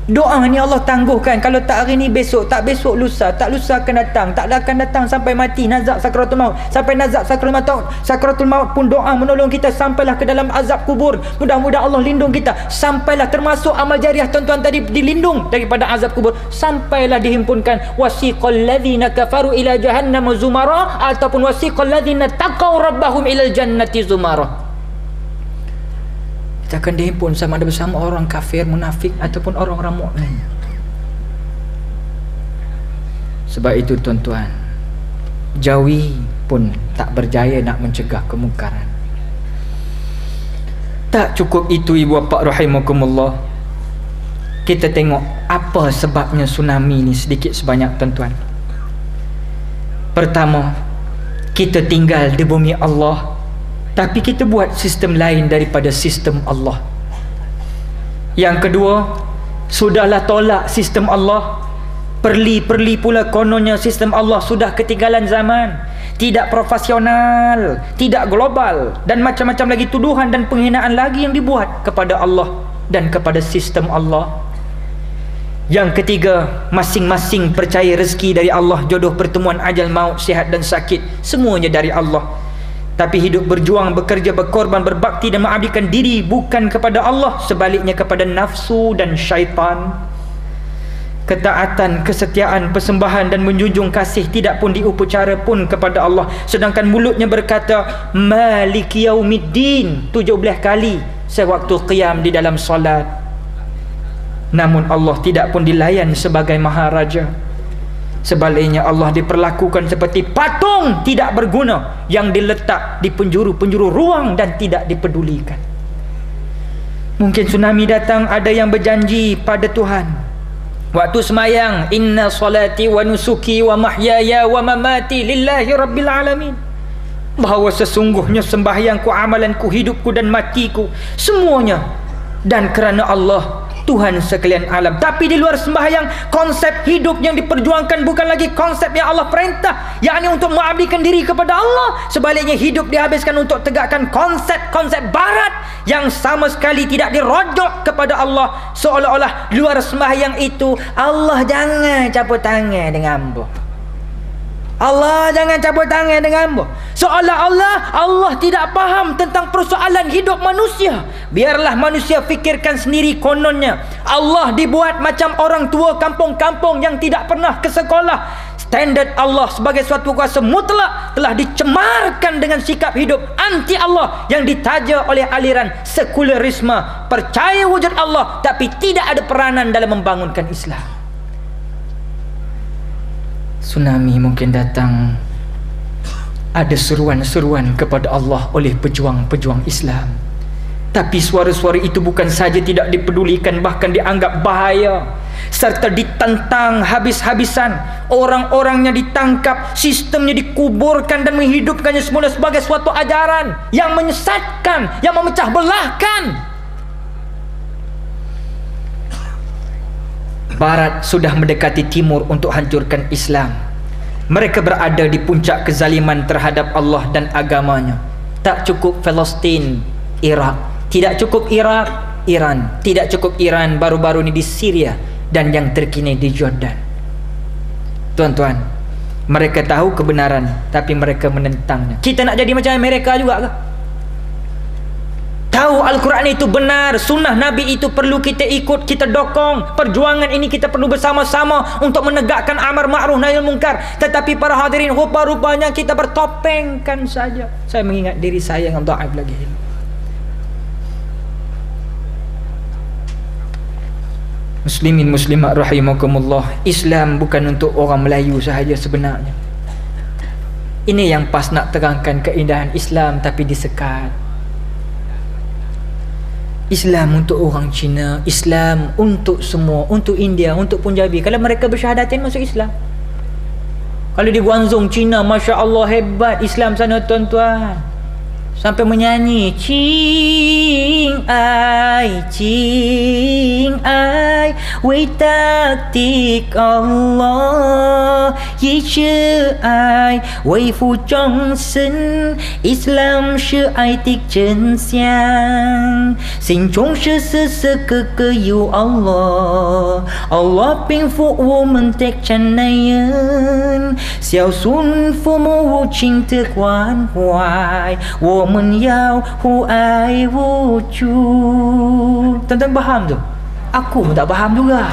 Speaker 1: Doa ni Allah tangguhkan. Kalau tak hari ni, besok, tak besok, lusa, tak lusa akan datang, tak akan datang sampai mati, nazak sakratul maut. Sampai nazak sakratul maut pun doa menolong kita sampailah ke dalam azab kubur. Mudah-mudahan Allah lindung kita. Sampailah, termasuk amal jariah tuan-tuan tadi, dilindung daripada azab kubur. Sampailah dihimpunkan wasiqal ladzina kafaru ila jahannam zumara, ataupun wasiqal ladzina taqaw rabbahum ila jannati zumara. Kita akan dihimpun sama ada bersama orang kafir, munafik, ataupun orang-orang mukmin. Sebab itu tuan-tuan, jauhi pun tak berjaya nak mencegah kemungkaran. Tak cukup itu ibu bapa rahimakumullah. Kita tengok apa sebabnya tsunami ni sedikit sebanyak tuan-tuan. Pertama, kita tinggal di bumi Allah, tapi kita buat sistem lain daripada sistem Allah. Yang kedua, sudahlah tolak sistem Allah, perli pula kononnya sistem Allah sudah ketinggalan zaman, tidak profesional, tidak global, dan macam-macam lagi tuduhan dan penghinaan lagi yang dibuat kepada Allah dan kepada sistem Allah. Yang ketiga, masing-masing percaya rezeki dari Allah, jodoh, pertemuan, ajal, maut, sihat dan sakit, semuanya dari Allah. Tapi hidup berjuang, bekerja, berkorban, berbakti dan mengabdikan diri bukan kepada Allah, sebaliknya kepada nafsu dan syaitan. Ketaatan, kesetiaan, persembahan dan menjunjung kasih tidak pun diupacara pun kepada Allah. Sedangkan mulutnya berkata Maliki Yaumiddin 17 kali sewaktu qiyam di dalam solat. Namun Allah tidak pun dilayan sebagai maharaja. Sebaliknya Allah diperlakukan seperti patung tidak berguna yang diletak di penjuru-penjuru ruang dan tidak dipedulikan. Mungkin tsunami datang, ada yang berjanji pada Tuhan waktu semayang, inna salati wa nusuki wa mahyaya wa mamati lillahi rabbil alamin, bahawa sesungguhnya sembahyangku, amalanku, hidupku dan matiku semuanya dan kerana Allah, Tuhan sekalian alam. Tapi di luar sembahyang, konsep hidup yang diperjuangkan bukan lagi konsep yang Allah perintah, yakni untuk mengabdikan diri kepada Allah. Sebaliknya hidup dihabiskan untuk tegakkan konsep-konsep barat yang sama sekali tidak dirojok kepada Allah. Seolah-olah luar sembahyang itu, Allah jangan caput tangan dengan hamba, Allah jangan cabut tangan dengan hamba. Seolah-olah Allah tidak faham tentang persoalan hidup manusia. Biarlah manusia fikirkan sendiri. Kononnya Allah dibuat macam orang tua kampung-kampung yang tidak pernah ke sekolah. Standard Allah sebagai suatu kuasa mutlak telah dicemarkan dengan sikap hidup anti Allah yang ditaja oleh aliran sekulerisme. Percaya wujud Allah tapi tidak ada peranan dalam membangunkan Islam. Tsunami mungkin datang, ada seruan-seruan kepada Allah oleh pejuang-pejuang Islam, tapi suara-suara itu bukan saja tidak dipedulikan, bahkan dianggap bahaya serta ditentang habis-habisan. Orang-orangnya ditangkap, sistemnya dikuburkan dan menghidupkannya semula sebagai suatu ajaran yang menyesatkan, yang memecah belahkan. Barat sudah mendekati timur untuk hancurkan Islam. Mereka berada di puncak kezaliman terhadap Allah dan agamanya. Tak cukup Palestin, Iraq. Tidak cukup Iraq, Iran. Tidak cukup Iran, baru-baru ini di Syria. Dan yang terkini di Jordan. Tuan-tuan, mereka tahu kebenaran tapi mereka menentangnya. Kita nak jadi macam Amerika juga ke? Tahu Al-Quran itu benar, sunnah Nabi itu perlu kita ikut, kita dokong. Perjuangan ini kita perlu bersama-sama untuk menegakkan amar ma'ruf nahi munkar. Tetapi para hadirin, rupa-rupanya kita bertopengkan saja. Saya mengingat diri saya yang dhaif lagi. Muslimin muslimat rahimakumullah, Islam bukan untuk orang Melayu sahaja sebenarnya. Ini yang pas nak terangkan keindahan Islam tapi disekat. Islam untuk orang Cina, Islam untuk semua, untuk India, untuk Punjabi. Kalau mereka bersyahadatin masuk Islam. Kalau di Guangzhou Cina, Masya Allah hebat Islam sana tuan-tuan, sampai menyanyi Ching ai wei taktik Allah yi shi ai wei fu zhong sen Islam shi ai tik chen xiang xin zhong shi se se ke ke yu Allah Allah ping fu wo men tek chan nai yen xiao sun fu mo wu qing te quan huai wo men yao hu ai wu chu. Tuan-tuan faham tu? Aku pun tak faham juga.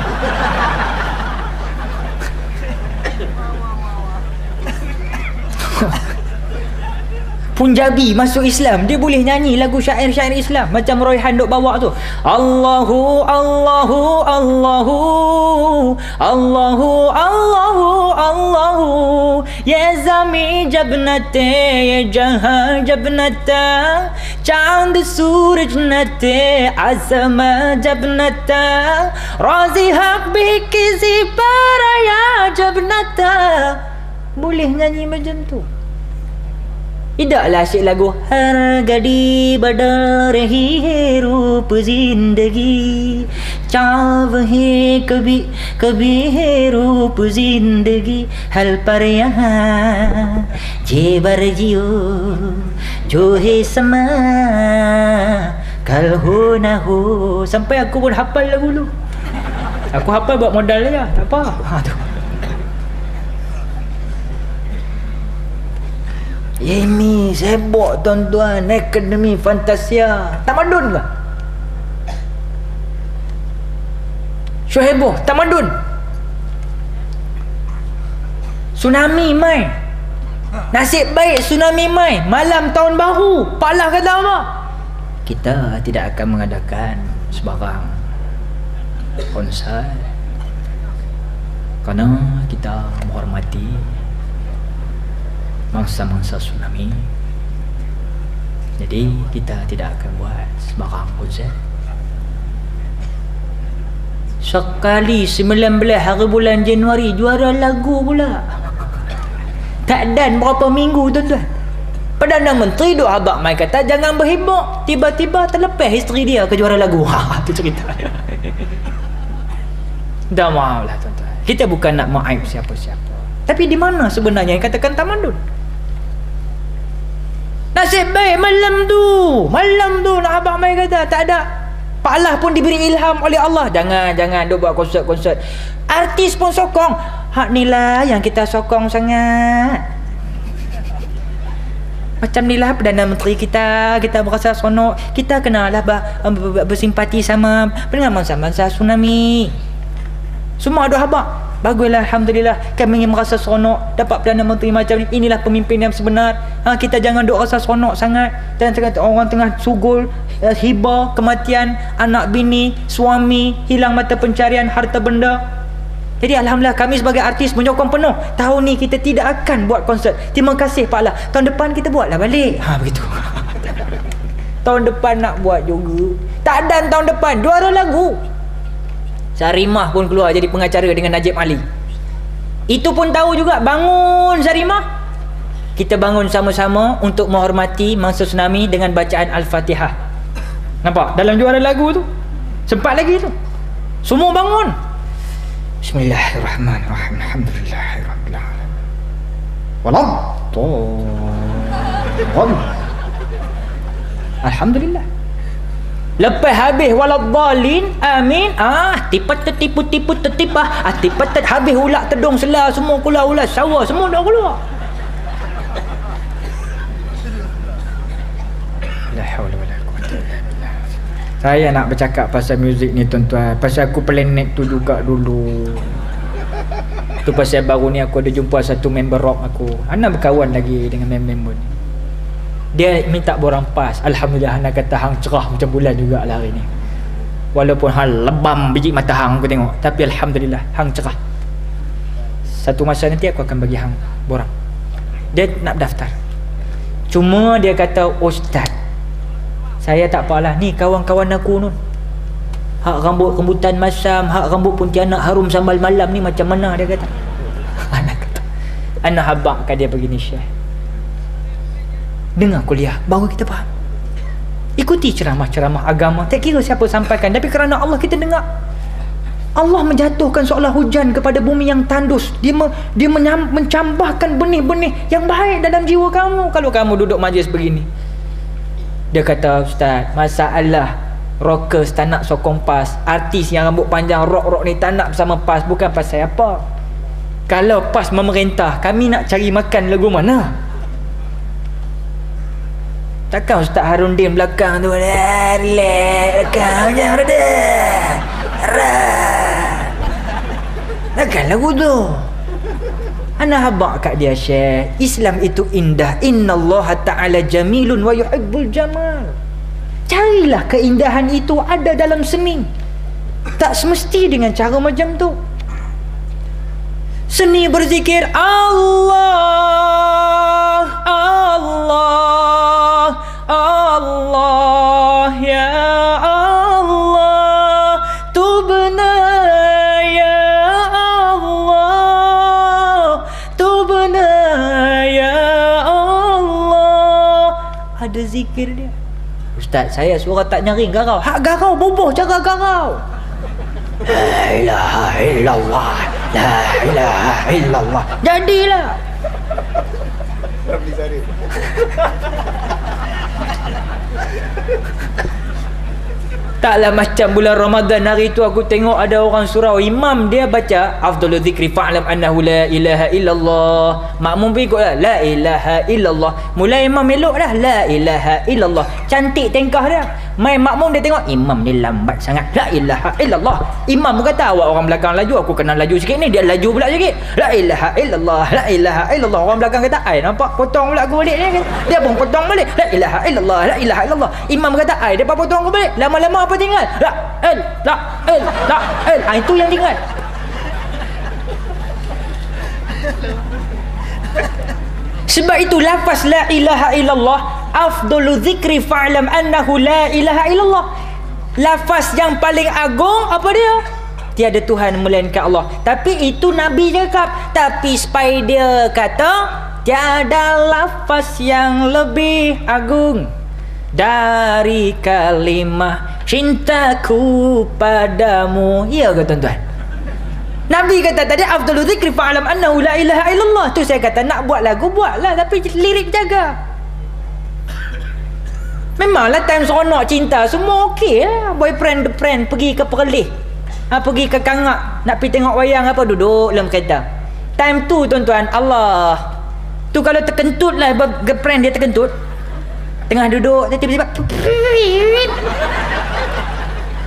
Speaker 1: Punjabi masuk Islam, dia boleh nyanyi lagu syair-syair Islam macam Royhan duk bawa tu. Allahu Allahu Allahu Allahu Allahu Allahu ya zami jabnate ya jahan jabnata chand suraj nate azama jabnata razi haq bhi kisi paraya jabnata. Boleh nyanyi macam tu. Tidaklah asyik lagu har gadi badal rahi hai roop zindagi chav hai kabhi kabhi hai roop zindagi hal par yahan jebar jiyo jo hai sama kal ho na ho. Sampai aku pun hafal lagu tu. Aku hafal buat modal je, tak apa. Tu ini sebok tuan-tuan, Akademi Fantasia tamadun ke? Syuheboh tamadun. Tsunami mai. Nasib baik tsunami mai malam tahun baru. Pak Allah kata apa? Kita tidak akan mengadakan sebarang konsert kerana kita menghormati mangsa-mangsa tsunami. Jadi kita tidak akan buat sebarang konser. Sekali 19 hari bulan Januari juara lagu pula. Tak dan berapa minggu tuan-tuan, Perdana Menteri duk habaq mai kata jangan berhibuk, tiba-tiba terlepas isteri dia ke juara lagu. Tu cerita. Dah maaf lah tuan-tuan, kita bukan nak mengaib siapa-siapa, tapi di mana sebenarnya yang katakan tamadun? Nasib baik malam tu nak abang mai kata tak ada. Pak Allah pun diberi ilham oleh Allah, jangan duk buat konsert-konsert. Artis pun sokong. Hak ni lah yang kita sokong sangat. Macam ni lah Perdana Menteri kita berasa seronok. Kita kenalah bersimpati sama dengan mangsa-mangsa tsunami. Semua ada habaq. Baguslah, Alhamdulillah, kami ingin merasa seronok dapat Perdana Menteri macam ni. Inilah pemimpin yang sebenar. Kita jangan duk rasa seronok sangat dan orang tengah sugul, hibah, kematian anak bini, suami, hilang mata pencarian, harta benda. Jadi Alhamdulillah kami sebagai artis menyokong penuh. Tahun ni kita tidak akan buat konsert. Terima kasih Pak Allah. Tahun depan kita buatlah balik. Begitu. Tahun depan nak buat juga. Tak dan tahun depan juara lagu. Sarimah pun keluar jadi pengacara dengan Najib Ali. Itu pun tahu juga, bangun Sarimah. Kita bangun sama-sama untuk menghormati mangsa tsunami dengan bacaan Al-Fatihah. Nampak? Dalam juara lagu tu. Sempat lagi tu. Semua bangun. Bismillahirrahmanirrahim. Alhamdulillahirabbil alamin. Alhamdulillah. Lepas habis waladhdallin amin, tipat tertipu tertipah, tipat habis ulak tedung selah semua keluar, ulas sawah semua dah keluar. La haula wala quwwata illa billah. Saya nak bercakap pasal muzik ni tuan-tuan, pasal aku planet tu juga dulu. Tu pasal baru ni aku ada jumpa satu member rock aku. Ana berkawan lagi dengan member ni. Dia minta borang pas. Alhamdulillah, anak kata hang cerah macam bulan juga lah hari ni. Walaupun hang lebam biji mata hang aku tengok, tapi alhamdulillah hang cerah. Satu masa nanti aku akan bagi hang borang. Dia nak daftar. Cuma dia kata, ustaz, saya tak apalah, ni kawan-kawan aku nun, hak rambut rembutan masam, hak rambut pontianak harum sambal malam ni macam mana, dia kata. Anak kata, anak habakkan dia begini, Syekh, dengar kuliah baru kita faham. Ikuti ceramah-ceramah agama, tak kira siapa sampaikan, tapi kerana Allah kita dengar. Allah menjatuhkan seolah hujan kepada bumi yang tandus. Dia mencambahkan benih-benih yang baik dalam jiwa kamu kalau kamu duduk majlis begini. Dia kata, ustaz, masalah rockers tak nak sokong PAS, artis yang rambut panjang rock-rock ni tak nak bersama PAS, bukan pasal apa. Kalau PAS memerintah, kami nak cari makan lagu mana? Takkan Ustaz Harundin belakang tu, relax belakang, jangan reda, takkan lagu tu. Ana habaq kat dia, Syekh, Islam itu indah. Innallaha ta'ala jamilun wa yuhibbul jamal. Carilah keindahan itu ada dalam seni. Tak semesti dengan cara macam tu. Seni berzikir Allah, Allah, Allah, ya Allah, tubna ya Allah, tubna ya Allah. Ada zikir dia. Ustaz, saya suara tak nyaring garau. Hak garau boboh cara garau. La ilaha illallah, la ilaha illallah. Jadilah. Taklah macam bulan Ramadan hari tu aku tengok ada orang surau, imam dia baca afdalul zikri fa'lam annahu la ilaha illallah, makmum pun ikutlah la ilaha illallah. Mulai imam elok dah la ilaha illallah, cantik tengkah dia. Mai makmum dia tengok imam ni lambat sangat, la ilaha illallah. Imam pun kata awak orang belakang laju, aku kena laju sikit ni, dia laju pula sikit, la ilaha illallah, la ilaha illallah. Orang belakang kata ai nampak potong pula aku balik ni, dia pun potong balik, la ilaha illallah, la ilaha illallah. Imam kata ai depa potong aku balik, lama-lama apa tinggal, la itu yang tinggal. Sebab itu lafaz la ilaha illallah afdalu zikri fa'lam annahu la ilaha illallah. Lafaz yang paling agung apa dia? Tiada Tuhan melainkan Allah. Tapi itu Nabi cakap. Tapi Spider kata tiada lafaz yang lebih agung dari kalimah cintaku padamu. Ya ke tuan-tuan? Nabi kata tadi afdalu zikri fa'lam annahu la ilaha illallah. Tu saya kata nak buat lagu buatlah, tapi lirik jaga. Memanglah time seronok cinta semua okey lah. Boyfriend girlfriend pergi ke Perlis, pergi ke Kangak nak pergi tengok wayang apa, duduk dalam kereta. Time tu tuan-tuan, Allah tu kalau terkentut lah girlfriend dia, terkentut tengah duduk tiba-tiba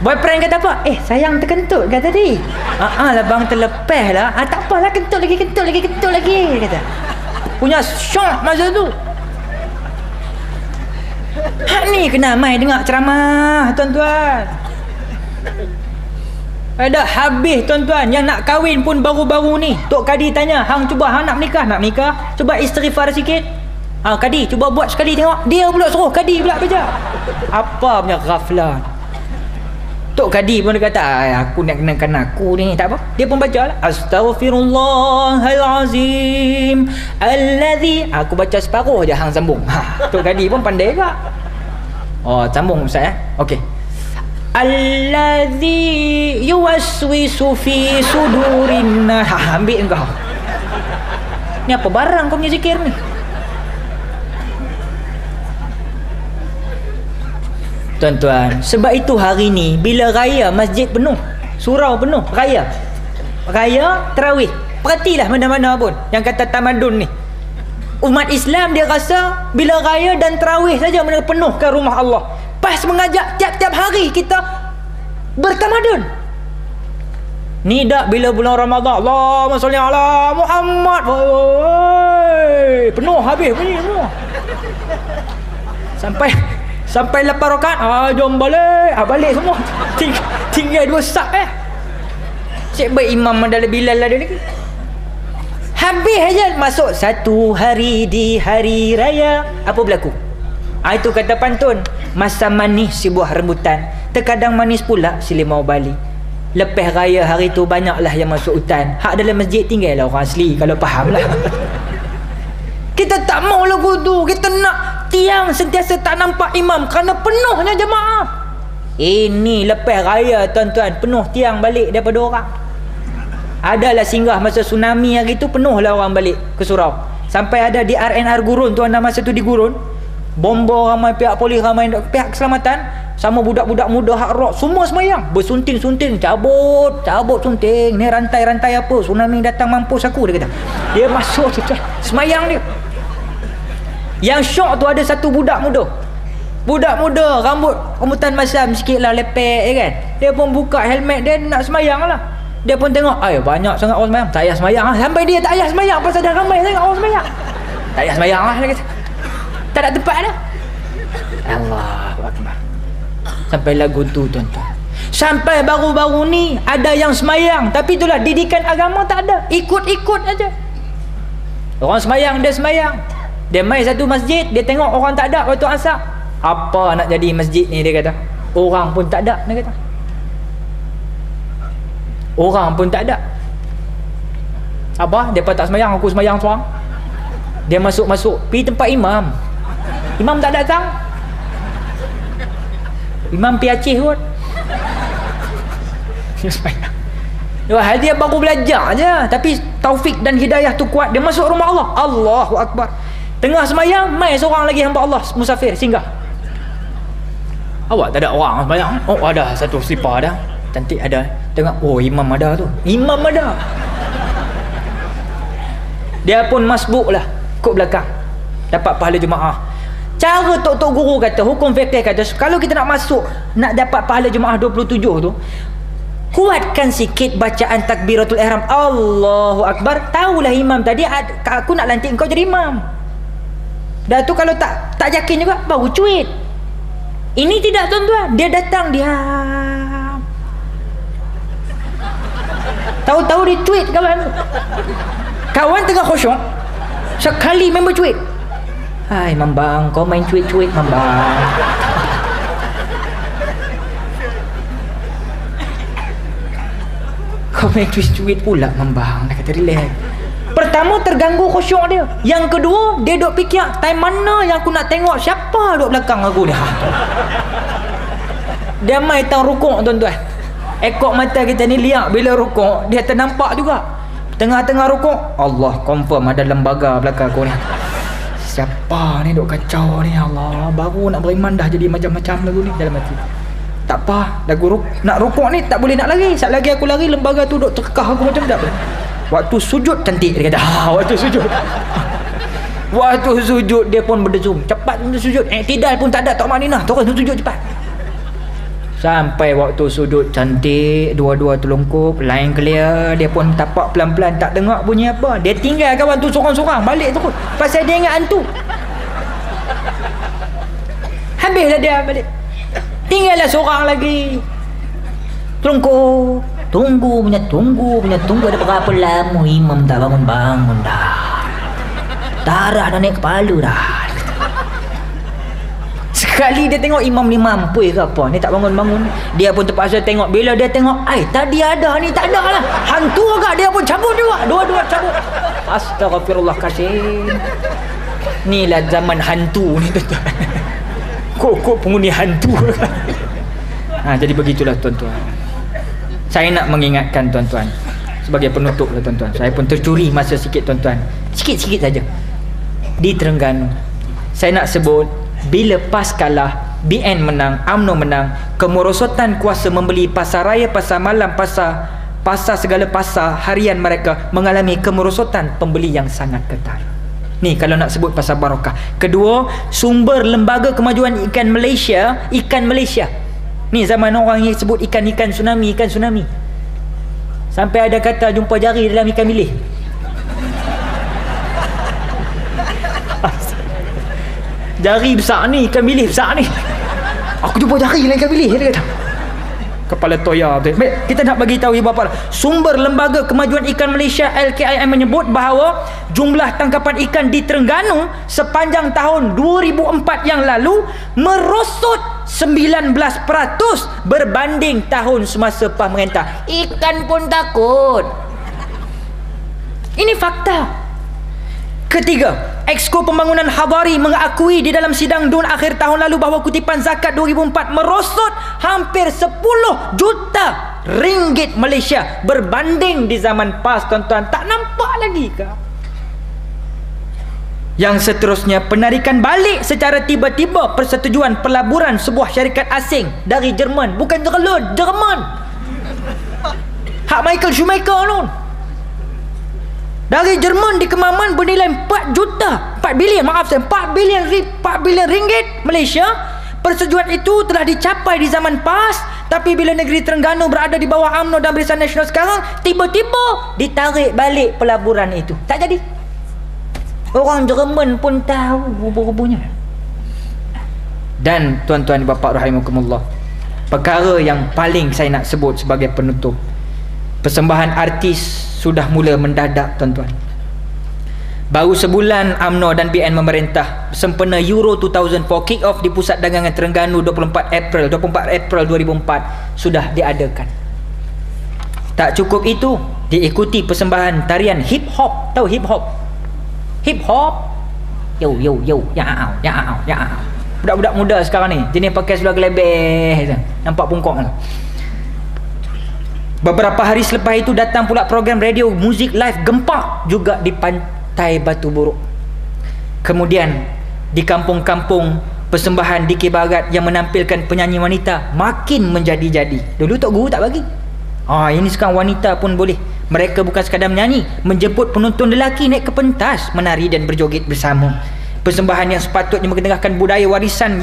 Speaker 1: boyfriend kata apa? Sayang terkentut kata tadi. Lah bang terlepas lah. Tak apalah, kentut lagi kata. Punya syok masa tu. Hak ni kena mai dengar ceramah tuan-tuan. Ada habis tuan-tuan. Yang nak kahwin pun baru-baru ni Tok Kadi tanya, hang cuba hang nak menikah, cuba istighfar sikit. Kadi cuba buat sekali tengok. Dia pula suruh Kadi pula baca. Apa punya ghaflan. Tok Kadi pun dia kata, aku nak kenakan aku ni, tak apa. Dia pun baca lah, astaghfirullahalazim alladhi. Aku baca separuh je, hang sambung. Tok Kadi pun pandai juga. Sambung Ustaz okey. Alladhi yuwaswisu fi sudurin. Ambil engkau. Ni apa barang kau punya zikir ni? Tuan-tuan, sebab itu hari ni bila raya masjid penuh, surau penuh, raya tarawih, perhatilah mana-mana pun yang kata tamadun ni, umat Islam dia rasa bila raya dan tarawih saja mereka penuhkan rumah Allah. Pas mengajak tiap-tiap hari kita bertamadun. Ni dak bila bulan Ramadan, Allahumma sholli ala Muhammad, penuh habis bunyi semua. Sampai 8 rakaat, jom balik. Balik semua. Tinggal 2 sab Cik baik imam adalah Bilal ada lagi. Habis aja masuk satu hari di hari raya. Apa berlaku? Itu kata pantun, masa manis si buah rambutan, terkadang manis pula si limau bali. Lepas raya hari tu banyaklah yang masuk hutan. Hak dalam masjid tinggal lah orang asli, kalau faham lah. Kita tak mau lagu tu. Kita nak tiang sentiasa tak nampak imam kerana penuhnya jemaah. Ini lepas raya tuan-tuan, penuh tiang balik daripada orang. Adalah singgah masa tsunami hari tu, penuhlah orang balik ke surau. Sampai ada di RNR Gurun tu, anda masa tu di Gurun, bomba ramai, pihak polis ramai, pihak keselamatan sama budak-budak muda hak rock semua semayang, bersunting-sunting, cabut sunting. Ni rantai-rantai apa, tsunami datang mampus aku, dia kata. Dia masuk semayang dia. Yang syok tu ada satu budak muda, rambutan masam sikit lah, lepek kan. Dia pun buka helmet dia nak semayang lah. Dia pun tengok, banyak sangat orang semayang, tak payah semayang lah. Sampai dia tak payah semayang pasal dah ramai sangat orang semayang. Tak payah semayang lah, dia kata. Tak ada tempat dah. Allahu Akbar. Sampai lagu tu tuan-tuan. Sampai baru-baru ni ada yang semayang, tapi itulah didikan agama tak ada, ikut-ikut aja. Orang semayang, dia semayang. Dia mai satu masjid, dia tengok orang tak ada waktu asar. Apa nak jadi masjid ni, dia kata. Orang pun tak ada, dia kata. Orang pun tak ada. Apa? Dia tak semayang, aku semayang seorang. Dia masuk-masuk pergi tempat imam. Imam tak datang. Imam pergi Aceh kot. Dia baru belajar je, tapi taufik dan hidayah tu kuat. Dia masuk rumah Allah. Allahu Akbar. Tengah semayang, mai seorang lagi hamba Allah musafir singgah. Awak tak ada orang semayang? Ada satu sipar dah. Cantik ada. Tengok, imam ada tu. Imam ada. Dia pun masbuk lah, ikut belakang, dapat pahala jemaah. Cara tok-tok guru kata, hukum fiqh kata, kalau kita nak masuk, nak dapat pahala jemaah 27 tu, kuatkan sikit bacaan takbiratul ihram, Allahu Akbar. Tahulah imam tadi, aku nak lantik kau jadi imam. Dah tu kalau tak yakin juga, baru cuit. Ini tidak tuan-tuan, dia datang diam. Tahu-tahu dia cuit kawan. Kawan tengah khusyuk, sekali member cuit. Hai Mambang, kau main cuit-cuit Mambang. Kau main cuit-cuit pula Mambang. Dia kata relax. Pertama terganggu khusyuk dia. Yang kedua, dia duk fikir, time mana yang aku nak tengok siapa duk belakang aku dia. Dia main tang rukuk tuan-tuan. Ekor mata kita ni liak bila rukuk, dia ternampak juga. Tengah-tengah rukuk, Allah confirm ada lembaga belakang aku ni. Siapa ni duk kacau ni, Allah. Baru nak beriman dah jadi macam-macam lagu ni dalam hati. Tak apa, lagu nak rukuk ni tak boleh nak lari. Sat lagi aku lari, lembaga tu duk terkekah aku macam tak boleh. Waktu sujud cantik, dia kata. Waktu sujud. Waktu sujud dia pun berdesum. Cepat sujud. Iktidal pun tak ada, tak makninah. Terus sujud cepat. Sampai waktu sujud cantik, dua-dua terlungkup, line clear. Dia pun tapak pelan-pelan, tak dengar bunyi apa. Dia tinggal kawan tu sorang-sorang, balik terus. Pasal dia ingat hantu. Habislah dia balik. Tinggallah seorang lagi. Terlungkup. Tunggu punya ada berapa lama imam tak bangun-bangun dah. Darah dah naik kepala dah. Sekali dia tengok imam ni mampu ke apa, ni tak bangun-bangun. Dia pun terpaksa tengok. Bila dia tengok, tadi ada ni tak ada lah. Hantu agak, dia pun cabut juga. Dua-dua cabut. Astaghfirullah kasim. Inilah zaman hantu ni tuan-tuan. Kok penghuni hantu. Jadi begitulah tuan-tuan. Saya nak mengingatkan tuan-tuan, sebagai penutup lah tuan-tuan. Saya pun tercuri masa sikit tuan-tuan. Sikit-sikit saja. Di Terengganu, saya nak sebut, bila PAS kalah, BN menang, UMNO menang, kemerosotan kuasa membeli pasar raya, pasar malam, pasar segala pasar harian mereka mengalami kemerosotan pembeli yang sangat ketat. Ni kalau nak sebut pasal barakah. Kedua, sumber lembaga kemajuan ikan Malaysia. Ni zaman orang yang sebut ikan tsunami. Sampai ada kata jumpa jari dalam ikan bilis. Jari besar ni, ikan bilis besar ni. Aku jumpa jari lain kali dia kata. Kepala toya tu. Baik, kita nak bagi tahu ibu bapa. Sumber Lembaga Kemajuan Ikan Malaysia LKIM menyebut bahawa jumlah tangkapan ikan di Terengganu sepanjang tahun 2004 yang lalu merosot 19% berbanding tahun semasa pemerintah. Ikan pun takut. Ini fakta. Ketiga, Exco Pembangunan Hadari mengakui di dalam sidang DUN akhir tahun lalu bahawa kutipan zakat 2004 merosot hampir 10 juta ringgit Malaysia berbanding di zaman PAS. Tuan-tuan, tak nampak lagi ke? Yang seterusnya, penarikan balik secara tiba-tiba persetujuan pelaburan sebuah syarikat asing dari Jerman. Bukan Jerman. Hak Michael Schumacher tu. Dari Jerman di Kemaman bernilai 4 bilion ringgit Malaysia. Persetujuan itu telah dicapai di zaman PAS, tapi bila negeri Terengganu berada di bawah UMNO dan Barisan Nasional sekarang, tiba-tiba ditarik balik pelaburan itu. Tak jadi. Orang Jerman pun tahu rupa-rupanya. Dan tuan-tuan bapa rahimakumullah, perkara yang paling saya nak sebut sebagai penutup, persembahan artis sudah mula mendadak, tuan-tuan. Baru sebulan UMNO dan BN memerintah sempena Euro 2004 kick off di Pusat Dagangan Terengganu 24 April 2004 sudah diadakan. Tak cukup itu, diikuti persembahan tarian hip hop. Tahu hip hop? Hip hop. Yo ya au. Budak-budak muda sekarang ni jenis pakai seluar gelebeh, nampak pungkok. Beberapa hari selepas itu datang pula program radio muzik live gempak juga di Pantai Batu Buruk. Kemudian di kampung-kampung persembahan di Barat yang menampilkan penyanyi wanita makin menjadi-jadi. Dulu Tok Guru tak bagi. Ini sekarang wanita pun boleh. Mereka bukan sekadar menyanyi, menjemput penonton lelaki naik ke pentas, menari dan berjoget bersama. Persembahan yang sepatutnya mengetengahkan budaya warisan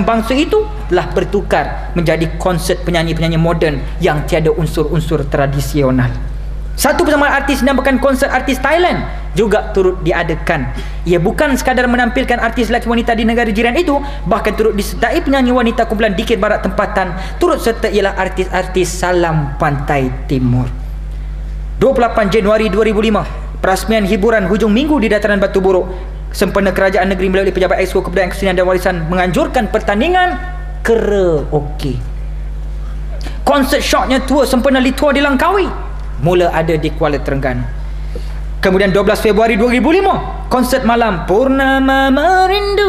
Speaker 1: bangsa itu telah bertukar menjadi konsert penyanyi-penyanyi moden yang tiada unsur-unsur tradisional. Satu persembahan artis dinamakan konsert artis Thailand juga turut diadakan. Ia bukan sekadar menampilkan artis lelaki wanita di negara jiran itu, bahkan turut disertai penyanyi wanita kumpulan Dikir Barat tempatan. Turut serta ialah artis-artis Salam Pantai Timur. 28 Januari 2005, perasmian hiburan hujung minggu di Dataran Batu Buruk. Sempena kerajaan negeri melalui Pejabat Exco Kebudayaan Kesenian dan Warisan menganjurkan pertandingan karaoke. Konsert syoknya tour sempena Litua di Langkawi mula ada di Kuala Terengganu. Kemudian 12 Februari 2005, konsert malam Purnama Merindu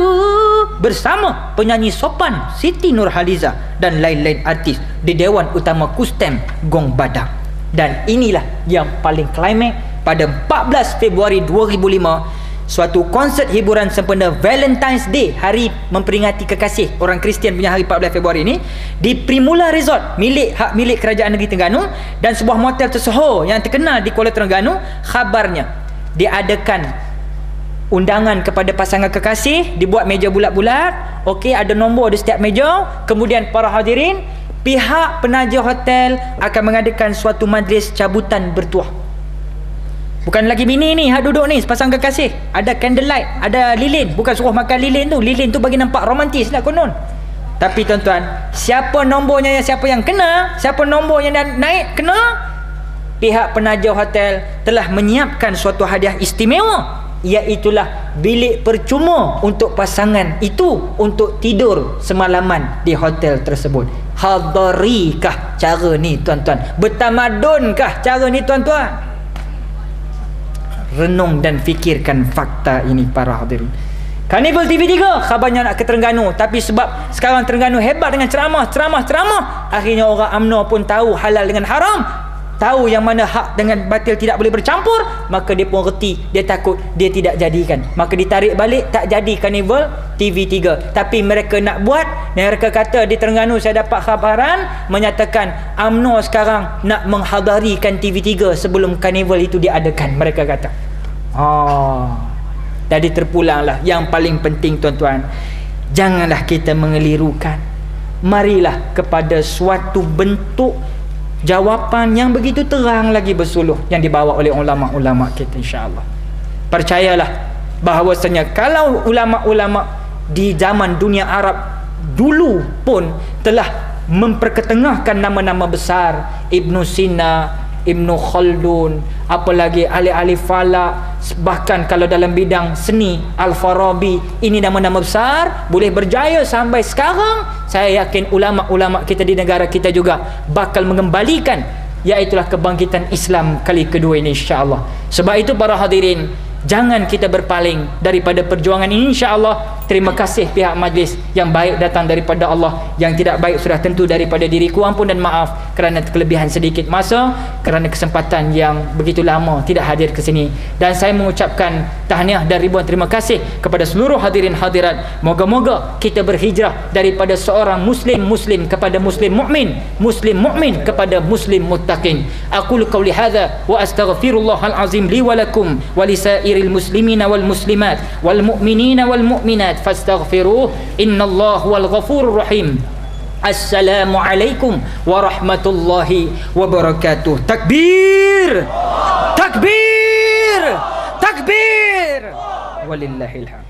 Speaker 1: bersama penyanyi sopan Siti Nurhaliza dan lain-lain artis di Dewan Utama Kustem Gong Badak. Dan inilah yang paling klimak, pada 14 Februari 2005, suatu konsert hiburan sempena Valentine's Day, hari memperingati kekasih orang Kristian punya hari 14 Februari ini, di Primula Resort hak milik Kerajaan Negeri Terengganu dan sebuah motel tersohor yang terkenal di Kuala Terengganu. Khabarnya diadakan undangan kepada pasangan kekasih, dibuat meja bulat-bulat, okey, ada nombor di setiap meja. Kemudian para hadirin, pihak penaja hotel akan mengadakan suatu majlis cabutan bertuah. Bukan lelaki bini ni hak duduk ni, sepasang kekasih. Ada candlelight, ada lilin. Bukan suruh makan lilin tu. Lilin tu bagi nampak romantis lah konon. Tapi tuan-tuan, siapa nombornya siapa yang kena, siapa nombor yang naik kena, pihak penaja hotel telah menyiapkan suatu hadiah istimewa, iaitulah bilik percuma untuk pasangan itu untuk tidur semalaman di hotel tersebut. Hadarikah cara ni tuan-tuan? Bertamadunkah cara ni tuan-tuan? Renung dan fikirkan fakta ini para hadirin. Carnival TV3 khabarnya nak ke Terengganu, tapi sebab sekarang Terengganu hebat dengan ceramah, akhirnya orang UMNO pun tahu halal dengan haram, tahu yang mana hak dengan batil tidak boleh bercampur, maka dia pun reti, dia takut dia tidak jadikan, maka ditarik balik, tak jadi Carnival TV3. Tapi mereka nak buat, mereka kata di Terengganu saya dapat khabaran menyatakan UMNO sekarang nak menghadarikan TV3 sebelum Carnival itu diadakan, mereka kata. Jadi terpulanglah yang paling penting tuan-tuan, janganlah kita mengelirukan, marilah kepada suatu bentuk jawapan yang begitu terang lagi bersuluh yang dibawa oleh ulama-ulama kita, insya-Allah. Percayalah bahawasanya kalau ulama-ulama di zaman dunia Arab dulu pun telah memperketengahkan nama-nama besar, Ibn Sina, Ibn Khaldun, apalagi ahli-ahli falak, bahkan kalau dalam bidang seni Al-Farabi. Ini nama-nama besar boleh berjaya sampai sekarang. Saya yakin ulama-ulama kita di negara kita juga bakal mengembalikan, iaitulah kebangkitan Islam kali kedua ini, insya-Allah. Sebab itu para hadirin, jangan kita berpaling daripada perjuangan ini, insya-Allah. Terima kasih pihak majlis. Yang baik datang daripada Allah, yang tidak baik sudah tentu daripada diriku. Ampun dan maaf kerana kelebihan sedikit masa, kerana kesempatan yang begitu lama tidak hadir ke sini. Dan saya mengucapkan tahniah dan ribuan terima kasih kepada seluruh hadirin hadirat. Moga-moga kita berhijrah daripada seorang muslim kepada muslim mukmin kepada muslim muttaqin. Aqulu qawli hadza wa astaghfirullahal azim li wa lakum wa lisairil muslimina wal muslimat wal mu'minina wal mu'minat fastaghfiruh, innallaha wal ghafurur rahim. Assalamualaikum warahmatullahi wabarakatuh. Takbir, takbir, takbir, walillahil hamd.